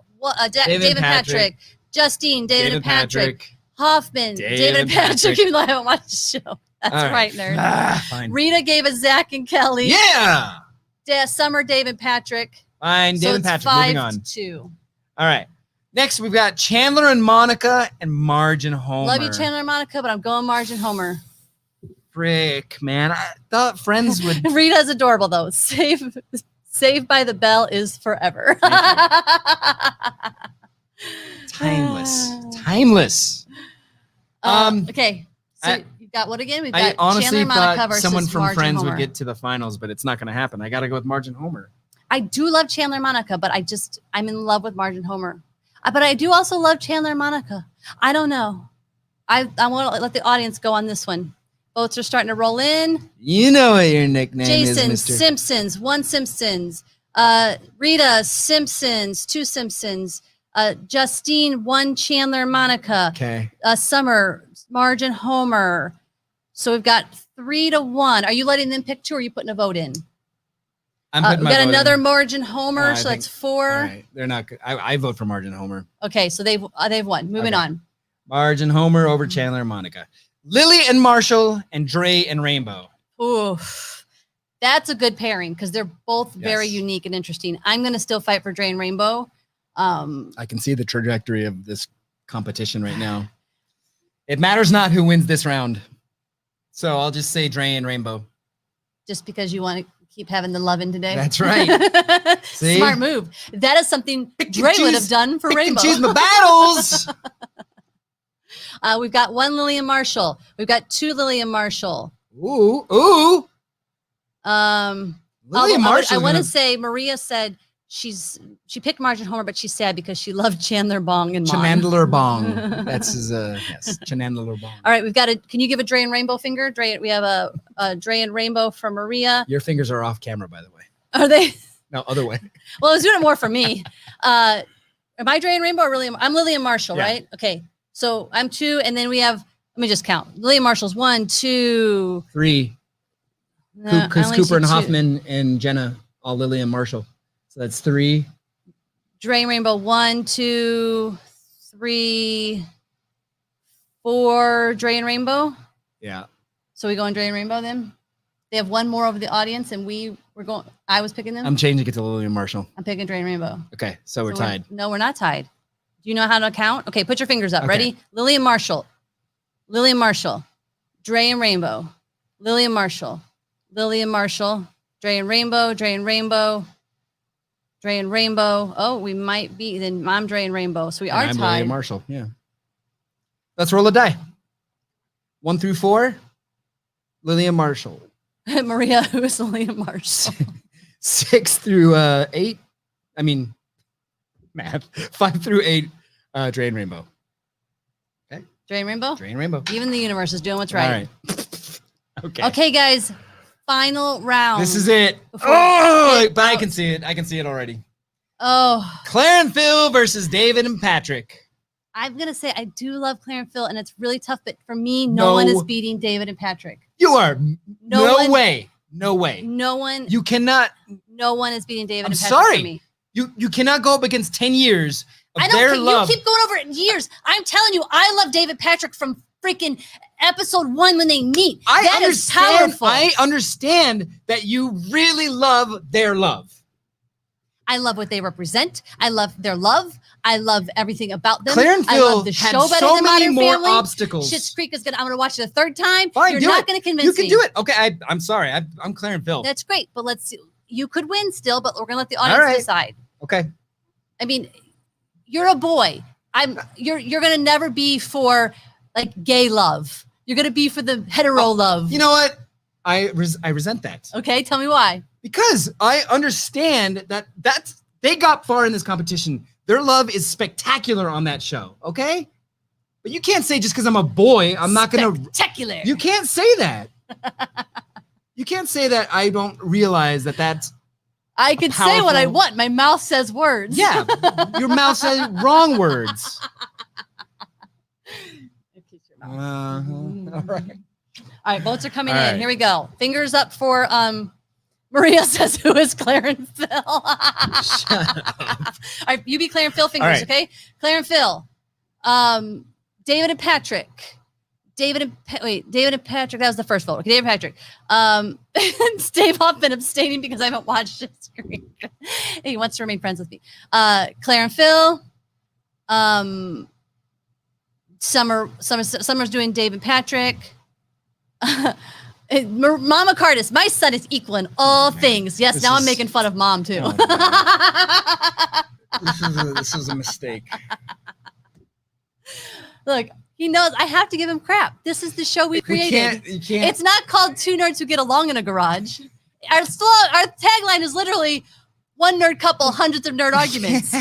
[SPEAKER 2] David and Patrick. Justine, David and Patrick. Hoffman, David and Patrick. Even though I haven't watched the show. That's right, nerd.
[SPEAKER 1] Fine.
[SPEAKER 2] Rita gave us Zach and Kelly.
[SPEAKER 1] Yeah.
[SPEAKER 2] Summer, Dave and Patrick.
[SPEAKER 1] Fine, David and Patrick. Moving on.
[SPEAKER 2] 5-2.
[SPEAKER 1] All right. Next, we've got Chandler and Monica and Marge and Homer.
[SPEAKER 2] Love you, Chandler and Monica, but I'm going Marge and Homer.
[SPEAKER 1] Frick, man. I thought Friends would.
[SPEAKER 2] Rita's adorable, though. Saved by the Bell is forever.
[SPEAKER 1] Timeless.
[SPEAKER 2] Okay. So you've got what again? We've got
[SPEAKER 1] I honestly
[SPEAKER 2] Chandler, Monica
[SPEAKER 1] thought
[SPEAKER 2] versus
[SPEAKER 1] someone from
[SPEAKER 2] Marge and
[SPEAKER 1] Friends
[SPEAKER 2] Homer.
[SPEAKER 1] would get to the finals, but it's not going to happen. I got to go with Marge and Homer.
[SPEAKER 2] I do love Chandler and Monica, but I'm in love with Marge and Homer. But I do also love Chandler and Monica. I don't know. I want to let the audience go on this one. Votes are starting to roll in.
[SPEAKER 1] You know what your nickname
[SPEAKER 2] Jason,
[SPEAKER 1] is, Mr.
[SPEAKER 2] Simpsons, 1 Simpsons. Rita, Simpsons, 2 Simpsons. Justine, 1 Chandler and Monica.
[SPEAKER 1] Okay.
[SPEAKER 2] Summer, Marge and Homer. So we've got 3-1. Are you letting them pick 2 or are you putting a vote in?
[SPEAKER 1] I'm putting
[SPEAKER 2] we
[SPEAKER 1] my
[SPEAKER 2] got
[SPEAKER 1] vote
[SPEAKER 2] another
[SPEAKER 1] in.
[SPEAKER 2] Marge and Homer,
[SPEAKER 1] I
[SPEAKER 2] so
[SPEAKER 1] think-
[SPEAKER 2] that's 4.
[SPEAKER 1] All right. They're not good. I vote for Marge and Homer.
[SPEAKER 2] Okay, so they've won. Moving on.
[SPEAKER 1] Marge and Homer over Chandler and Monica. Lily and Marshall and Dre and Rainbow.
[SPEAKER 2] Ooh, that's a good pairing because they're both very
[SPEAKER 1] Yes.
[SPEAKER 2] unique and interesting. I'm going to still fight for Dre and Rainbow.
[SPEAKER 1] I can see the trajectory of this competition right now. It matters not who wins this round. So I'll just say Dre and Rainbow.
[SPEAKER 2] Just because you want to keep having the loving today.
[SPEAKER 1] That's right. See?
[SPEAKER 2] Smart move. That is something Dre would have done for
[SPEAKER 1] Pick and
[SPEAKER 2] Rainbow.
[SPEAKER 1] choose my battles.
[SPEAKER 2] We've got one Lillian Marshall. We've got two Lillian Marshall.
[SPEAKER 1] Ooh. Lillian Marshall.
[SPEAKER 2] I want to say Maria said she picked Marge and Homer, but she's sad because she loved Chandler Bong and Mon.
[SPEAKER 1] Chandler Bong. That's his. Yes, Chandler Bong.
[SPEAKER 2] All right, we've got a. Can you give a Dre and Rainbow finger? Dre, we have a Dre and Rainbow from Maria.
[SPEAKER 1] Your fingers are off camera, by the way.
[SPEAKER 2] Are they?
[SPEAKER 1] No, other way.
[SPEAKER 2] Well, I was doing it more for me. Am I Dre and Rainbow or Lillian? I'm Lillian Marshall,
[SPEAKER 1] Yeah.
[SPEAKER 2] right? Okay, so I'm 2, and then we have. Let me just count. Lillian Marshall's 1, 2,
[SPEAKER 1] 3.
[SPEAKER 2] no,
[SPEAKER 1] Chris
[SPEAKER 2] I only
[SPEAKER 1] Cooper
[SPEAKER 2] see
[SPEAKER 1] and
[SPEAKER 2] 2.
[SPEAKER 1] Hoffman and Jenna, all Lillian Marshall. So that's 3.
[SPEAKER 2] Dre and Rainbow 1, 2, 3, 4. Dre and Rainbow.
[SPEAKER 1] Yeah.
[SPEAKER 2] So we go on Dre and Rainbow then. They have one more over the audience, and we're going. I was picking them.
[SPEAKER 1] I'm changing it to Lillian Marshall.
[SPEAKER 2] I'm picking Dre and Rainbow.
[SPEAKER 1] Okay, so we're
[SPEAKER 2] So
[SPEAKER 1] tied.
[SPEAKER 2] No, we're not tied. Do you know how to count? Okay, put your fingers up.
[SPEAKER 1] Okay.
[SPEAKER 2] Ready? Lillian Marshall, Dre and Rainbow, Lillian Marshall, Dre and Rainbow, Dre and Rainbow. Oh, we might be. Then I'm Dre and Rainbow. So we
[SPEAKER 1] And
[SPEAKER 2] are
[SPEAKER 1] I'm
[SPEAKER 2] tied.
[SPEAKER 1] Lillian Marshall. Yeah. Let's roll a die. 1 through 4. Lillian Marshall.
[SPEAKER 2] Maria, who is Lillian Marshall?
[SPEAKER 1] 6 through 8. I mean, math. 5 through 8. Dre and Rainbow.
[SPEAKER 2] Dre and Rainbow?
[SPEAKER 1] Dre and Rainbow.
[SPEAKER 2] Even the universe is doing what's right.
[SPEAKER 1] All right. Okay.
[SPEAKER 2] Okay, guys. Final round.
[SPEAKER 1] This is it.
[SPEAKER 2] Before-
[SPEAKER 1] Oh, but I can see it. I can see it already.
[SPEAKER 2] Oh,
[SPEAKER 1] Claire and Phil versus David and Patrick.
[SPEAKER 2] I'm going to say I do love Claire and Phil, and it's really tough, but for me, no
[SPEAKER 1] No.
[SPEAKER 2] one is beating David and Patrick.
[SPEAKER 1] You are no
[SPEAKER 2] one-
[SPEAKER 1] way. No way.
[SPEAKER 2] No one
[SPEAKER 1] You cannot.
[SPEAKER 2] no one is beating David
[SPEAKER 1] I'm
[SPEAKER 2] and Patrick
[SPEAKER 1] sorry.
[SPEAKER 2] for me.
[SPEAKER 1] You cannot go up against 10 years of
[SPEAKER 2] I don't
[SPEAKER 1] their
[SPEAKER 2] care.
[SPEAKER 1] love.
[SPEAKER 2] You keep going over it in years. I'm telling you, I love David Patrick from freaking episode 1 when they meet. That is powerful.
[SPEAKER 1] I understand that you really love their love.
[SPEAKER 2] I love what they represent. I love their love. I love everything about them.
[SPEAKER 1] Claire and
[SPEAKER 2] I
[SPEAKER 1] Phil
[SPEAKER 2] love the
[SPEAKER 1] had
[SPEAKER 2] show better
[SPEAKER 1] so
[SPEAKER 2] than
[SPEAKER 1] many
[SPEAKER 2] Modern
[SPEAKER 1] more
[SPEAKER 2] Family.
[SPEAKER 1] obstacles.
[SPEAKER 2] Schitt's Creek is gonna. I'm gonna watch it a third time.
[SPEAKER 1] Fine,
[SPEAKER 2] You're
[SPEAKER 1] do
[SPEAKER 2] not
[SPEAKER 1] it.
[SPEAKER 2] gonna convince
[SPEAKER 1] You
[SPEAKER 2] me.
[SPEAKER 1] can do it. Okay, I'm sorry. I'm Claire and Phil.
[SPEAKER 2] That's great, but let's. You could win still, but we're gonna let the audience
[SPEAKER 1] All right.
[SPEAKER 2] decide.
[SPEAKER 1] Okay.
[SPEAKER 2] I mean, you're a boy. You're gonna never be for like gay love. You're gonna be for the hetero love.
[SPEAKER 1] You know what? I resent that
[SPEAKER 2] Okay, tell me why.
[SPEAKER 1] because I understand that they got far in this competition. Their love is spectacular on that show. Okay, but you can't say just because I'm a boy, I'm not gonna.
[SPEAKER 2] Spectacular.
[SPEAKER 1] You can't say that. You can't say that I don't realize that that's.
[SPEAKER 2] I can say what I
[SPEAKER 1] powerful-
[SPEAKER 2] want. My mouth says words.
[SPEAKER 1] Yeah, your mouth says wrong words. All right.
[SPEAKER 2] All right, votes are coming
[SPEAKER 1] All
[SPEAKER 2] in.
[SPEAKER 1] right.
[SPEAKER 2] Here we go. Fingers up for Maria says, who is Claire and Phil?
[SPEAKER 1] Shut up.
[SPEAKER 2] All right, you be Claire and Phil fingers,
[SPEAKER 1] All right.
[SPEAKER 2] okay? Claire and Phil. David and Patrick. David and Patrick. That was the first vote. Okay, David and Patrick. Dave Hoffman abstaining because I haven't watched his screen. He wants to remain friends with me. Claire and Phil. Summer's doing Dave and Patrick. Mama Cardis, my son is equal in all things. Yes,
[SPEAKER 1] This
[SPEAKER 2] now I'm
[SPEAKER 1] is-
[SPEAKER 2] making fun of mom too.
[SPEAKER 1] This is a mistake.
[SPEAKER 2] Look, he knows I have to give him crap. This is the show we created.
[SPEAKER 1] You can't.
[SPEAKER 2] It's not called Two Nerds Who Get Along in a Garage. Our tagline is literally one nerd couple, hundreds of nerd arguments.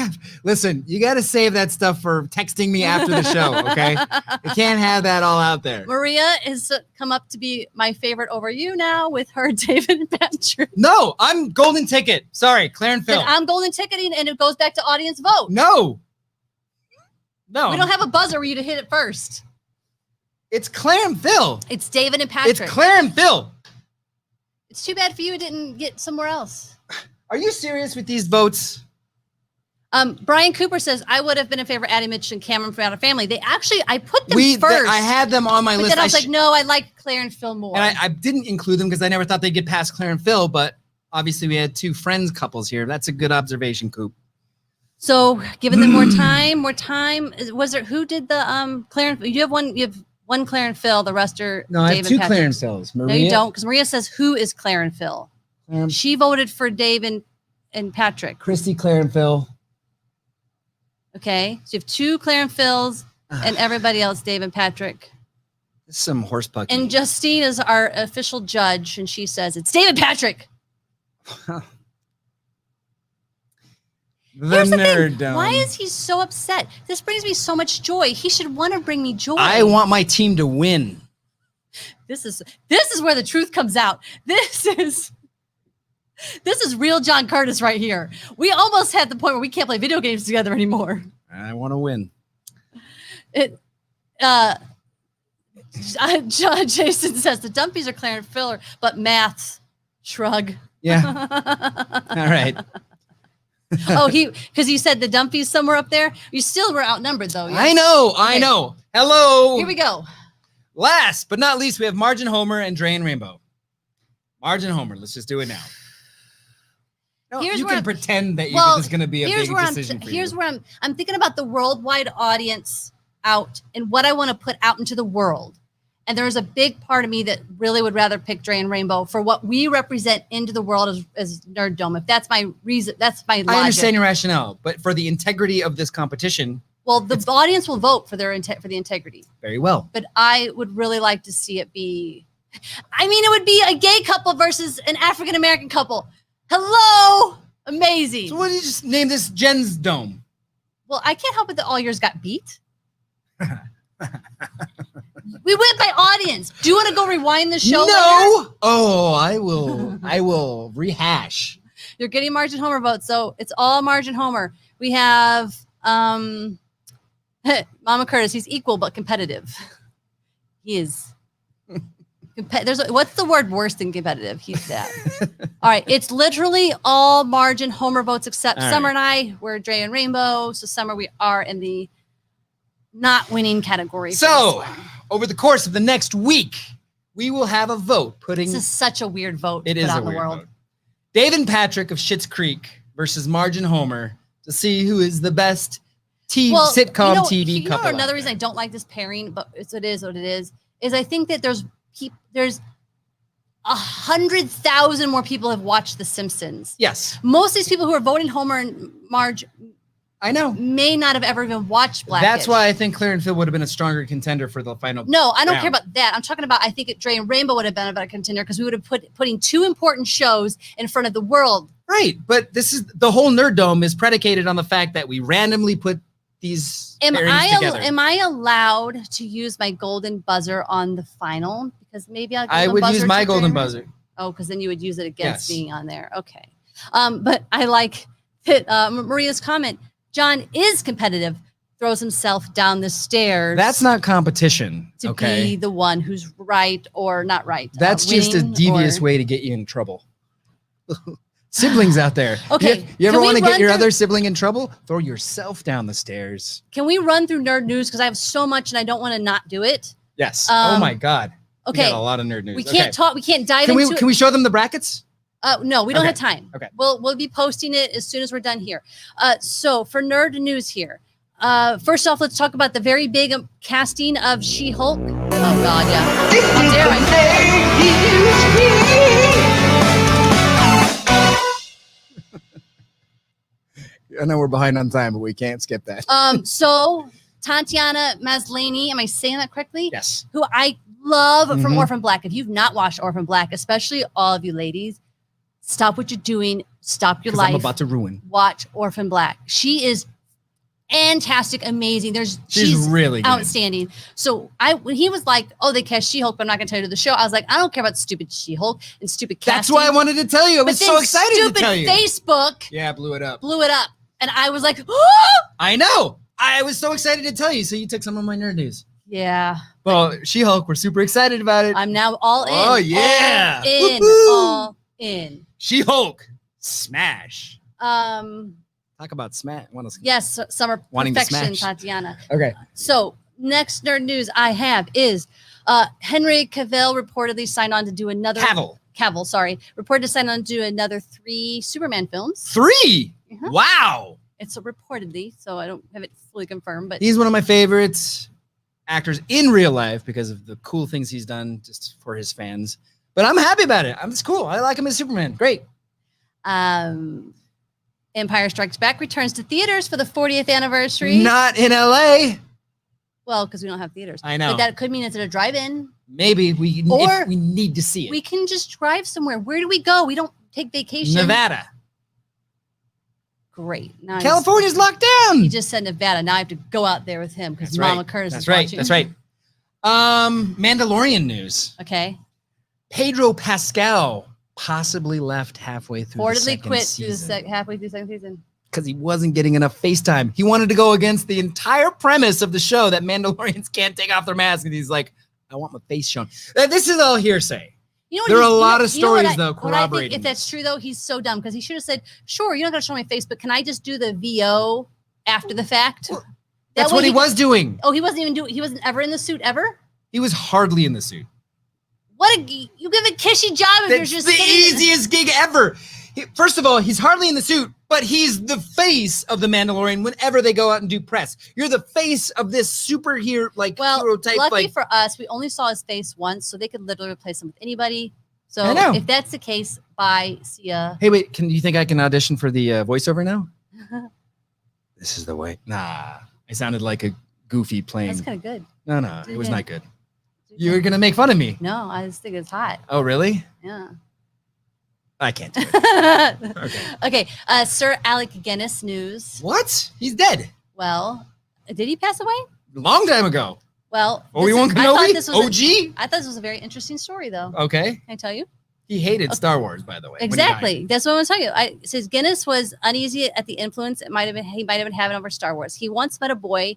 [SPEAKER 1] Listen, you got to save that stuff for texting me after the show, okay? You can't have that all out there.
[SPEAKER 2] Maria has come up to be my favorite over you now with her David and Patrick.
[SPEAKER 1] No, I'm golden ticket. Sorry, Claire and Phil.
[SPEAKER 2] Then I'm golden ticketing, and it goes back to audience vote.
[SPEAKER 1] No.
[SPEAKER 2] We don't have a buzzer for you to hit it first.
[SPEAKER 1] It's Claire and Phil.
[SPEAKER 2] It's David and Patrick.
[SPEAKER 1] It's Claire and Phil.
[SPEAKER 2] It's too bad for you it didn't get somewhere else.
[SPEAKER 1] Are you serious with these votes?
[SPEAKER 2] Brian Cooper says, I would have been in favor of Addie Mitch and Cameron from Out of Family. I put them first.
[SPEAKER 1] I had them on my
[SPEAKER 2] but
[SPEAKER 1] list.
[SPEAKER 2] then I was like, no, I like Claire and Phil more.
[SPEAKER 1] And I didn't include them because I never thought they'd get past Claire and Phil, but obviously we had two friends couples here. That's a good observation, Coop.
[SPEAKER 2] So giving them more time. Was there, who did the Claire and, you have one Claire and Phil, the rest are
[SPEAKER 1] No, I
[SPEAKER 2] Dave
[SPEAKER 1] have
[SPEAKER 2] and
[SPEAKER 1] two
[SPEAKER 2] Patrick.
[SPEAKER 1] Claire and Phils. Maria,
[SPEAKER 2] No, you don't, because Maria says, who is Claire and Phil? She voted for Dave and Patrick.
[SPEAKER 1] Christy, Claire and Phil.
[SPEAKER 2] Okay, so you have two Claire and Phils. and everybody else, Dave and Patrick.
[SPEAKER 1] This is some horse pucky.
[SPEAKER 2] And Justine is our official judge, and she says it's David Patrick.
[SPEAKER 1] The
[SPEAKER 2] Here's the
[SPEAKER 1] nerd
[SPEAKER 2] thing.
[SPEAKER 1] dome.
[SPEAKER 2] Why is he so upset? This brings me so much joy. He should want to bring me joy.
[SPEAKER 1] I want my team to win.
[SPEAKER 2] This is where the truth comes out. This is real John Curtis right here. We almost had the point where we can't play video games together anymore.
[SPEAKER 1] I want to win.
[SPEAKER 2] Jason says the dumpies are Clarence filler, but maths. Shrug.
[SPEAKER 1] Yeah. All right.
[SPEAKER 2] Because he said the dumpies somewhere up there. You still were outnumbered though. Yes?
[SPEAKER 1] I know. Hello.
[SPEAKER 2] Here we go.
[SPEAKER 1] Last but not least, we have Margin Homer and Dre and Rainbow. Margin Homer. Let's just do it now. No,
[SPEAKER 2] Here's
[SPEAKER 1] you
[SPEAKER 2] where
[SPEAKER 1] can pretend that this is going to be a
[SPEAKER 2] here's
[SPEAKER 1] big
[SPEAKER 2] where
[SPEAKER 1] decision for you.
[SPEAKER 2] Here's where I'm thinking about the worldwide audience out and what I want to put out into the world. And there's a big part of me that really would rather pick Dre and Rainbow for what we represent into the world as Nerd Dome. If that's my reason, that's my logic.
[SPEAKER 1] I understand your rationale, but for the integrity of this competition,
[SPEAKER 2] well, the audience will vote for the integrity.
[SPEAKER 1] very well.
[SPEAKER 2] But I would really like to see it be. I mean, it would be a gay couple versus an African American couple. Hello, amazing.
[SPEAKER 1] So what did you just name this? Jen's Dome.
[SPEAKER 2] Well, I can't help it that all yours got beat. We went by audience. Do you want to go rewind the show?
[SPEAKER 1] No.
[SPEAKER 2] Later?
[SPEAKER 1] Oh, I will. I will rehash.
[SPEAKER 2] You're getting Margin Homer votes, so it's all Margin Homer. We have Mama Curtis. He's equal but competitive. He is. What's the word worse than competitive? He's that. All right. It's literally all Margin Homer votes except
[SPEAKER 1] All
[SPEAKER 2] Summer
[SPEAKER 1] right.
[SPEAKER 2] and I. We're Dre and Rainbow. So Summer, we are in the not winning category.
[SPEAKER 1] So, over the course of the next week, we will have a vote putting.
[SPEAKER 2] This is such a weird vote
[SPEAKER 1] It
[SPEAKER 2] to
[SPEAKER 1] is
[SPEAKER 2] put out
[SPEAKER 1] a
[SPEAKER 2] in the
[SPEAKER 1] weird
[SPEAKER 2] world.
[SPEAKER 1] vote. Dave and Patrick of Schitt's Creek versus Margin Homer to see who is the best sitcom TV couple.
[SPEAKER 2] Another
[SPEAKER 1] out
[SPEAKER 2] reason
[SPEAKER 1] there.
[SPEAKER 2] I don't like this pairing, but it is what it is I think that there's 100,000 more people have watched The Simpsons.
[SPEAKER 1] Yes,
[SPEAKER 2] Most of these people who are voting Homer and Marge
[SPEAKER 1] I know.
[SPEAKER 2] may not have ever even watched Blackish.
[SPEAKER 1] That's why I think Claire and Phil would have been a stronger contender for the final.
[SPEAKER 2] No, I don't
[SPEAKER 1] round.
[SPEAKER 2] care about that. I'm talking about I think Dre and Rainbow would have been a better contender because we would have putting two important shows in front of the world.
[SPEAKER 1] Right, but this is the whole Nerd Dome is predicated on the fact that we randomly put these pairings together.
[SPEAKER 2] Am I allowed to use my golden buzzer on the final? Because maybe
[SPEAKER 1] I would use my golden buzzer.
[SPEAKER 2] Oh, because then you would use it against
[SPEAKER 1] Yes.
[SPEAKER 2] me on there. Okay. But I like that Maria's comment. John is competitive, throws himself down the stairs.
[SPEAKER 1] That's not competition.
[SPEAKER 2] to
[SPEAKER 1] Okay,
[SPEAKER 2] be the one who's right or not right.
[SPEAKER 1] that's just a
[SPEAKER 2] winning
[SPEAKER 1] devious
[SPEAKER 2] or-
[SPEAKER 1] way to get you in trouble. Siblings out there.
[SPEAKER 2] Okay,
[SPEAKER 1] You ever
[SPEAKER 2] can we
[SPEAKER 1] want to get
[SPEAKER 2] run
[SPEAKER 1] your
[SPEAKER 2] through-
[SPEAKER 1] other sibling in trouble? Throw yourself down the stairs.
[SPEAKER 2] Can we run through nerd news? Because I have so much and I don't want to not do it.
[SPEAKER 1] Yes. Oh
[SPEAKER 2] Um,
[SPEAKER 1] my God. We
[SPEAKER 2] Okay.
[SPEAKER 1] got a lot of nerd news.
[SPEAKER 2] We can't talk. We can't dive
[SPEAKER 1] Can
[SPEAKER 2] into
[SPEAKER 1] we show them the brackets?
[SPEAKER 2] it. No, we don't
[SPEAKER 1] Okay.
[SPEAKER 2] have time.
[SPEAKER 1] Okay.
[SPEAKER 2] We'll be posting it as soon as we're done here. So for nerd news here, first off, let's talk about the very big casting of She-Hulk. Oh God, yeah. How dare I
[SPEAKER 1] I know we're behind on time, but we can't skip that.
[SPEAKER 2] So Tatiana Maslany, am I saying that correctly?
[SPEAKER 1] Yes.
[SPEAKER 2] Who I love from
[SPEAKER 1] Mhm.
[SPEAKER 2] Orphan Black. If you've not watched Orphan Black, especially all of you ladies, stop what you're doing. Stop your
[SPEAKER 1] 'Cause
[SPEAKER 2] life.
[SPEAKER 1] I'm about to ruin.
[SPEAKER 2] Watch Orphan Black. She is fantastic, amazing.
[SPEAKER 1] She's really good.
[SPEAKER 2] outstanding. So when he was like, "Oh, they cast She-Hulk, but I'm not going to tell you the show," I was like, "I don't care about stupid She-Hulk and stupid casting."
[SPEAKER 1] That's why I wanted to tell you. I was
[SPEAKER 2] But
[SPEAKER 1] so
[SPEAKER 2] then
[SPEAKER 1] excited to
[SPEAKER 2] stupid
[SPEAKER 1] tell you.
[SPEAKER 2] Facebook
[SPEAKER 1] Yeah, blew it up.
[SPEAKER 2] blew it up, and I was like, "Oh,
[SPEAKER 1] I know. I was so excited to tell you. So you took some of my nerd news.
[SPEAKER 2] yeah."
[SPEAKER 1] Well, She-Hulk, we're super excited about it.
[SPEAKER 2] I'm now all in.
[SPEAKER 1] Oh, yeah.
[SPEAKER 2] all in,
[SPEAKER 1] Woohoo.
[SPEAKER 2] all in.
[SPEAKER 1] She-Hulk, smash.
[SPEAKER 2] Um.
[SPEAKER 1] Talk about smash. What else?
[SPEAKER 2] Yes, summer
[SPEAKER 1] Wanting to
[SPEAKER 2] perfection,
[SPEAKER 1] smash.
[SPEAKER 2] Tatiana.
[SPEAKER 1] Okay.
[SPEAKER 2] So next nerd news I have is Henry Cavill reportedly signed on to do another
[SPEAKER 1] Cavill.
[SPEAKER 2] sorry, reported to sign on to do another 3 Superman films.
[SPEAKER 1] 3.
[SPEAKER 2] Mhm.
[SPEAKER 1] Wow.
[SPEAKER 2] It's a reportedly, so I don't have it fully confirmed, but
[SPEAKER 1] He's one of my favorites actors in real life because of the cool things he's done just for his fans. But I'm happy about it. It's cool. I like him as Superman. Great.
[SPEAKER 2] Empire Strikes Back returns to theaters for the 40th anniversary.
[SPEAKER 1] Not in LA.
[SPEAKER 2] Well, because we don't have theaters.
[SPEAKER 1] I know.
[SPEAKER 2] But that could mean it's at a drive-in.
[SPEAKER 1] Maybe
[SPEAKER 2] Or
[SPEAKER 1] if we need to see it.
[SPEAKER 2] We can just drive somewhere. Where do we go? We don't take vacation.
[SPEAKER 1] Nevada.
[SPEAKER 2] Great. Now
[SPEAKER 1] California's locked down.
[SPEAKER 2] He just said Nevada. Now I have to go out there with him because Mama Curtis
[SPEAKER 1] That's
[SPEAKER 2] is
[SPEAKER 1] right.
[SPEAKER 2] watching.
[SPEAKER 1] That's right. Mandalorian news.
[SPEAKER 2] Okay.
[SPEAKER 1] Pedro Pascal possibly left halfway through the
[SPEAKER 2] Reportedly
[SPEAKER 1] second
[SPEAKER 2] quit
[SPEAKER 1] season
[SPEAKER 2] halfway through the second season.
[SPEAKER 1] because he wasn't getting enough FaceTime. He wanted to go against the entire premise of the show that Mandalorians can't take off their mask, and he's like, I want my face shown. This is all hearsay.
[SPEAKER 2] You know
[SPEAKER 1] There are a
[SPEAKER 2] he's-
[SPEAKER 1] lot of
[SPEAKER 2] you know what
[SPEAKER 1] stories, though,
[SPEAKER 2] what I think,
[SPEAKER 1] corroborating
[SPEAKER 2] if that's true, though, he's so dumb because he should have said, "Sure, you're not going to show my face, but can I just do the VO after the fact?"
[SPEAKER 1] Well,
[SPEAKER 2] That
[SPEAKER 1] That's
[SPEAKER 2] way
[SPEAKER 1] what he was doing.
[SPEAKER 2] Oh, he wasn't even doing. He wasn't ever in the suit ever.
[SPEAKER 1] He was hardly in the suit.
[SPEAKER 2] You give a kishy job if you're
[SPEAKER 1] That's
[SPEAKER 2] just
[SPEAKER 1] the
[SPEAKER 2] sitting-
[SPEAKER 1] easiest gig ever. First of all, he's hardly in the suit, but he's the face of the Mandalorian whenever they go out and do press. You're the face of this superhero,
[SPEAKER 2] Well,
[SPEAKER 1] hero type.
[SPEAKER 2] lucky for us, we only saw his face once, so they could literally replace him with anybody. So
[SPEAKER 1] I know.
[SPEAKER 2] if that's the case, bye, see ya.
[SPEAKER 1] Hey, wait, can you think I can audition for the voiceover now? This is the way. Nah, I sounded like a goofy plane.
[SPEAKER 2] That's kind of good.
[SPEAKER 1] No,
[SPEAKER 2] Do
[SPEAKER 1] it was
[SPEAKER 2] good.
[SPEAKER 1] not good. You were gonna make fun of me.
[SPEAKER 2] No, I just think it's hot.
[SPEAKER 1] Oh, really?
[SPEAKER 2] Yeah.
[SPEAKER 1] I can't do it.
[SPEAKER 2] Okay. Sir Alec Guinness news.
[SPEAKER 1] What? He's dead.
[SPEAKER 2] Well, did he pass away?
[SPEAKER 1] A long time ago.
[SPEAKER 2] Well,
[SPEAKER 1] Obi-Wan
[SPEAKER 2] I thought
[SPEAKER 1] Kenobi?
[SPEAKER 2] this was
[SPEAKER 1] OG?
[SPEAKER 2] I thought this was a very interesting story, though.
[SPEAKER 1] Okay.
[SPEAKER 2] Can I tell you?
[SPEAKER 1] He hated Star Wars, by the way. when he
[SPEAKER 2] Exactly.
[SPEAKER 1] died.
[SPEAKER 2] That's what I was telling you. It says Guinness was uneasy at the influence he might have been having over Star Wars. He once met a boy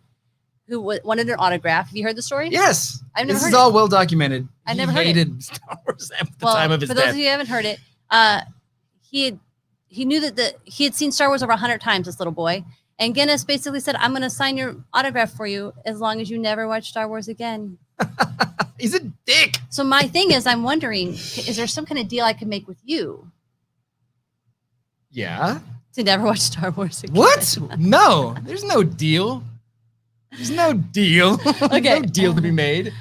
[SPEAKER 2] who wanted an autograph. Have you heard the story?
[SPEAKER 1] Yes.
[SPEAKER 2] I've never
[SPEAKER 1] this
[SPEAKER 2] heard
[SPEAKER 1] is
[SPEAKER 2] it.
[SPEAKER 1] all well documented.
[SPEAKER 2] I've
[SPEAKER 1] He
[SPEAKER 2] never heard it.
[SPEAKER 1] hated Star Wars at the time of his
[SPEAKER 2] for those
[SPEAKER 1] death.
[SPEAKER 2] of you who haven't heard it, he knew that he had seen Star Wars over 100 times. This little boy, and Guinness basically said, "I'm going to sign your autograph for you as long as you never watch Star Wars again."
[SPEAKER 1] He's a dick.
[SPEAKER 2] So my thing is, I'm wondering, is there some kind of deal I can make with you
[SPEAKER 1] Yeah.
[SPEAKER 2] to never watch Star Wars again?
[SPEAKER 1] What? No, there's no deal. There's no deal.
[SPEAKER 2] Okay.
[SPEAKER 1] No deal to be made.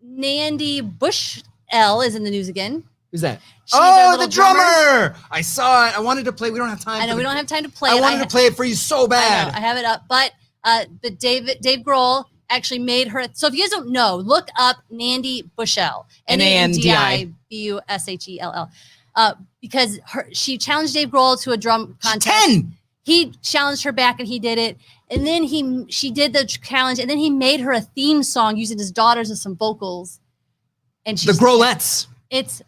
[SPEAKER 2] Nandy Bush L is in the news again.
[SPEAKER 1] Who's that?
[SPEAKER 2] She's our
[SPEAKER 1] Oh,
[SPEAKER 2] little
[SPEAKER 1] the drummer. I saw it. I wanted to play. We don't have time.
[SPEAKER 2] I know
[SPEAKER 1] for
[SPEAKER 2] we
[SPEAKER 1] the-
[SPEAKER 2] don't have time to play
[SPEAKER 1] I
[SPEAKER 2] it.
[SPEAKER 1] wanted to play it for you so
[SPEAKER 2] I know,
[SPEAKER 1] bad.
[SPEAKER 2] I have it up, but Dave Grohl actually made her. So if you guys don't know, look up Nandy Bushell, NANDIBUSHELL, because she challenged Dave Grohl to a drum
[SPEAKER 1] She's
[SPEAKER 2] contest.
[SPEAKER 1] 10.
[SPEAKER 2] He challenged her back, and he did it. And then she did the challenge, and then he made her a theme song using his daughters as some vocals. And
[SPEAKER 1] The
[SPEAKER 2] she's
[SPEAKER 1] Grolettes.
[SPEAKER 2] it's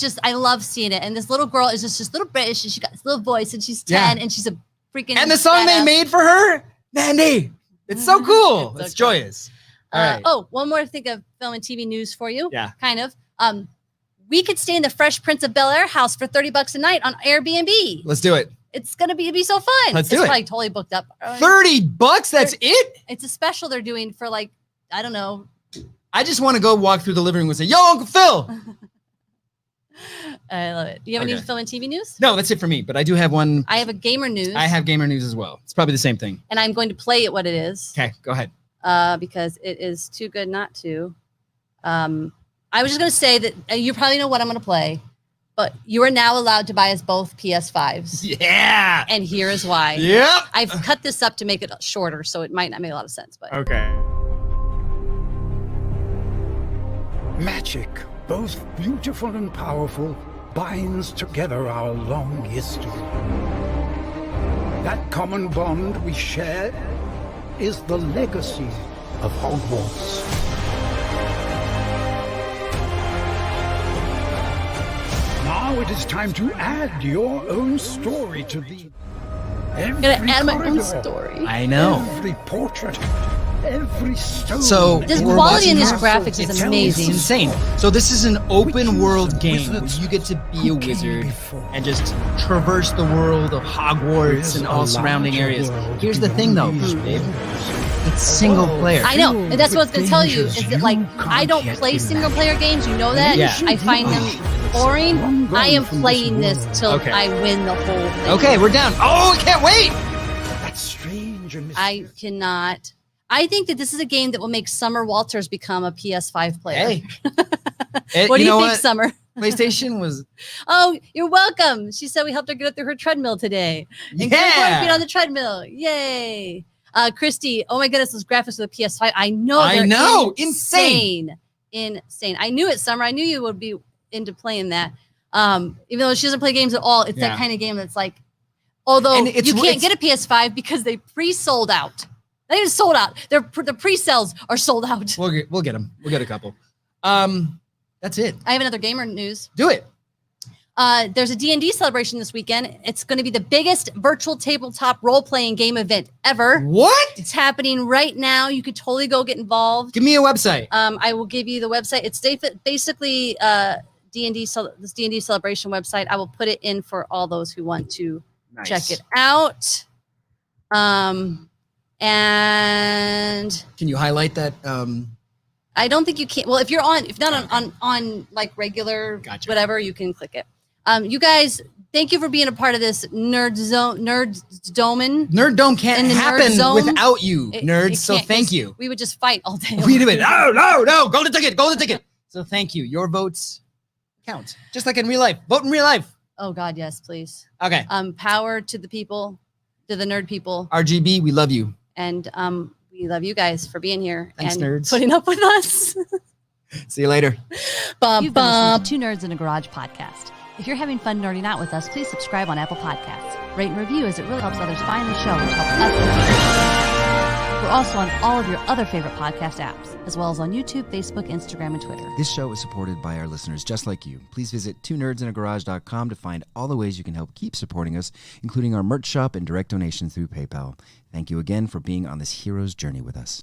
[SPEAKER 2] just I love seeing it. And this little girl is just little British, and she got this little voice, and she's 10,
[SPEAKER 1] Yeah.
[SPEAKER 2] and she's a freaking.
[SPEAKER 1] And the song they
[SPEAKER 2] badass.
[SPEAKER 1] made for her, Mandy. It's so cool.
[SPEAKER 2] It's so
[SPEAKER 1] It's
[SPEAKER 2] cool.
[SPEAKER 1] joyous. All right.
[SPEAKER 2] Oh, one more thing of film and TV news for you.
[SPEAKER 1] Yeah.
[SPEAKER 2] Kind of. We could stay in the Fresh Prince of Bel-Air house for $30 a night on Airbnb.
[SPEAKER 1] Let's do it.
[SPEAKER 2] It's gonna be so fun.
[SPEAKER 1] Let's do
[SPEAKER 2] it's
[SPEAKER 1] it.
[SPEAKER 2] probably totally booked up.
[SPEAKER 1] $30. That's it.
[SPEAKER 2] It's a special they're doing for I don't know.
[SPEAKER 1] I just want to go walk through the living room and say, "Yo, Uncle Phil."
[SPEAKER 2] I love it. Do you have any
[SPEAKER 1] Okay.
[SPEAKER 2] film and TV news?
[SPEAKER 1] No, that's it for me. But I do have one.
[SPEAKER 2] I have a gamer news.
[SPEAKER 1] I have gamer news as well. It's probably the same thing.
[SPEAKER 2] and I'm going to play it what it is.
[SPEAKER 1] Okay, go ahead.
[SPEAKER 2] Because it is too good not to. I was just going to say that you probably know what I'm going to play, but you are now allowed to buy us both PS5s.
[SPEAKER 1] Yeah.
[SPEAKER 2] And here is why.
[SPEAKER 1] Yep.
[SPEAKER 2] I've cut this up to make it shorter, so it might not make a lot of sense. But
[SPEAKER 1] Okay.
[SPEAKER 6] Magic, both beautiful and powerful, binds together our long history. That common bond we share is the legacy of Hogwarts. Now it is time to add your own story to the.
[SPEAKER 2] I'm going to add my own
[SPEAKER 6] corridor,
[SPEAKER 2] story.
[SPEAKER 1] I know.
[SPEAKER 6] Every portrait, every stone.
[SPEAKER 1] So
[SPEAKER 2] This
[SPEAKER 1] we're
[SPEAKER 2] quality in this
[SPEAKER 1] watching-
[SPEAKER 2] graphics is
[SPEAKER 1] It's
[SPEAKER 2] amazing.
[SPEAKER 1] insane. So this is an open world game where
[SPEAKER 6] wizards
[SPEAKER 1] you get to be a
[SPEAKER 6] who came
[SPEAKER 1] wizard
[SPEAKER 6] before.
[SPEAKER 1] and just traverse the world of Hogwarts and all surrounding areas. Here's the thing though, babe. It's single player.
[SPEAKER 2] I know, and that's what I was going to tell you. Is that I don't play single player games. You know that.
[SPEAKER 1] Yeah.
[SPEAKER 2] I find them boring. I am playing this till
[SPEAKER 1] Okay.
[SPEAKER 2] I win the whole thing.
[SPEAKER 1] Okay, we're down. Oh, I can't wait.
[SPEAKER 6] That's strange and
[SPEAKER 2] I
[SPEAKER 6] mysterious.
[SPEAKER 2] cannot. I think that this is a game that will make Summer Walters become a PS5 player.
[SPEAKER 1] Hey.
[SPEAKER 2] What do you think,
[SPEAKER 1] what?
[SPEAKER 2] Summer?
[SPEAKER 1] PlayStation was
[SPEAKER 2] Oh, you're welcome. She said we helped her get up through her treadmill today. And good work being on the treadmill. Yay. Christy, oh my goodness, those graphics of the PS5. I know. Insane. I knew it, Summer. I knew you would be into playing that. Even though she doesn't play games at all, it's that kind of game that's like, although you can't get a PS5 because they pre-sold out. They just sold out. The pre-sales are sold out.
[SPEAKER 1] We'll get them. We'll get a couple. That's it.
[SPEAKER 2] I have another gamer news.
[SPEAKER 1] Do it.
[SPEAKER 2] There's a D&D celebration this weekend. It's going to be the biggest virtual tabletop role-playing game event ever.
[SPEAKER 1] What?
[SPEAKER 2] It's happening right now. You could totally go get involved.
[SPEAKER 1] Give me a website.
[SPEAKER 2] I will give you the website. It's basically D&D celebration website. I will put it in for all those who want to check it out. And
[SPEAKER 1] can you highlight that?
[SPEAKER 2] I don't think you can. Well, if not on like regular whatever, you can click it. You guys, thank you for being a part of this Nerd Dome can't happen
[SPEAKER 1] without you, nerds. So thank you.
[SPEAKER 2] We would just fight all day.
[SPEAKER 1] We do it. No. Golden ticket. So thank you. Your votes count, just like in real life. Vote in real life.
[SPEAKER 2] Oh God, yes, please.
[SPEAKER 1] Okay.
[SPEAKER 2] Power to the people, to the nerd people.
[SPEAKER 1] RGB, we love you.
[SPEAKER 2] And we love you guys for being here.
[SPEAKER 1] Thanks,
[SPEAKER 2] and
[SPEAKER 1] nerds.
[SPEAKER 2] putting up with us.
[SPEAKER 1] See you later.
[SPEAKER 2] You've been listening to Two Nerds in a Garage podcast. If you're having fun nerding out with us, please subscribe on Apple Podcasts. Rate and review as it really helps others find the show, which helps us. We're also on all of your other favorite podcast apps, as well as on YouTube, Facebook, Instagram, and Twitter.
[SPEAKER 7] This show is supported by our listeners just like you. Please visit twonerdsinAgarage.com to find all the ways you can help keep supporting us, including our merch shop and direct donations through PayPal. Thank you again for being on this hero's journey with us.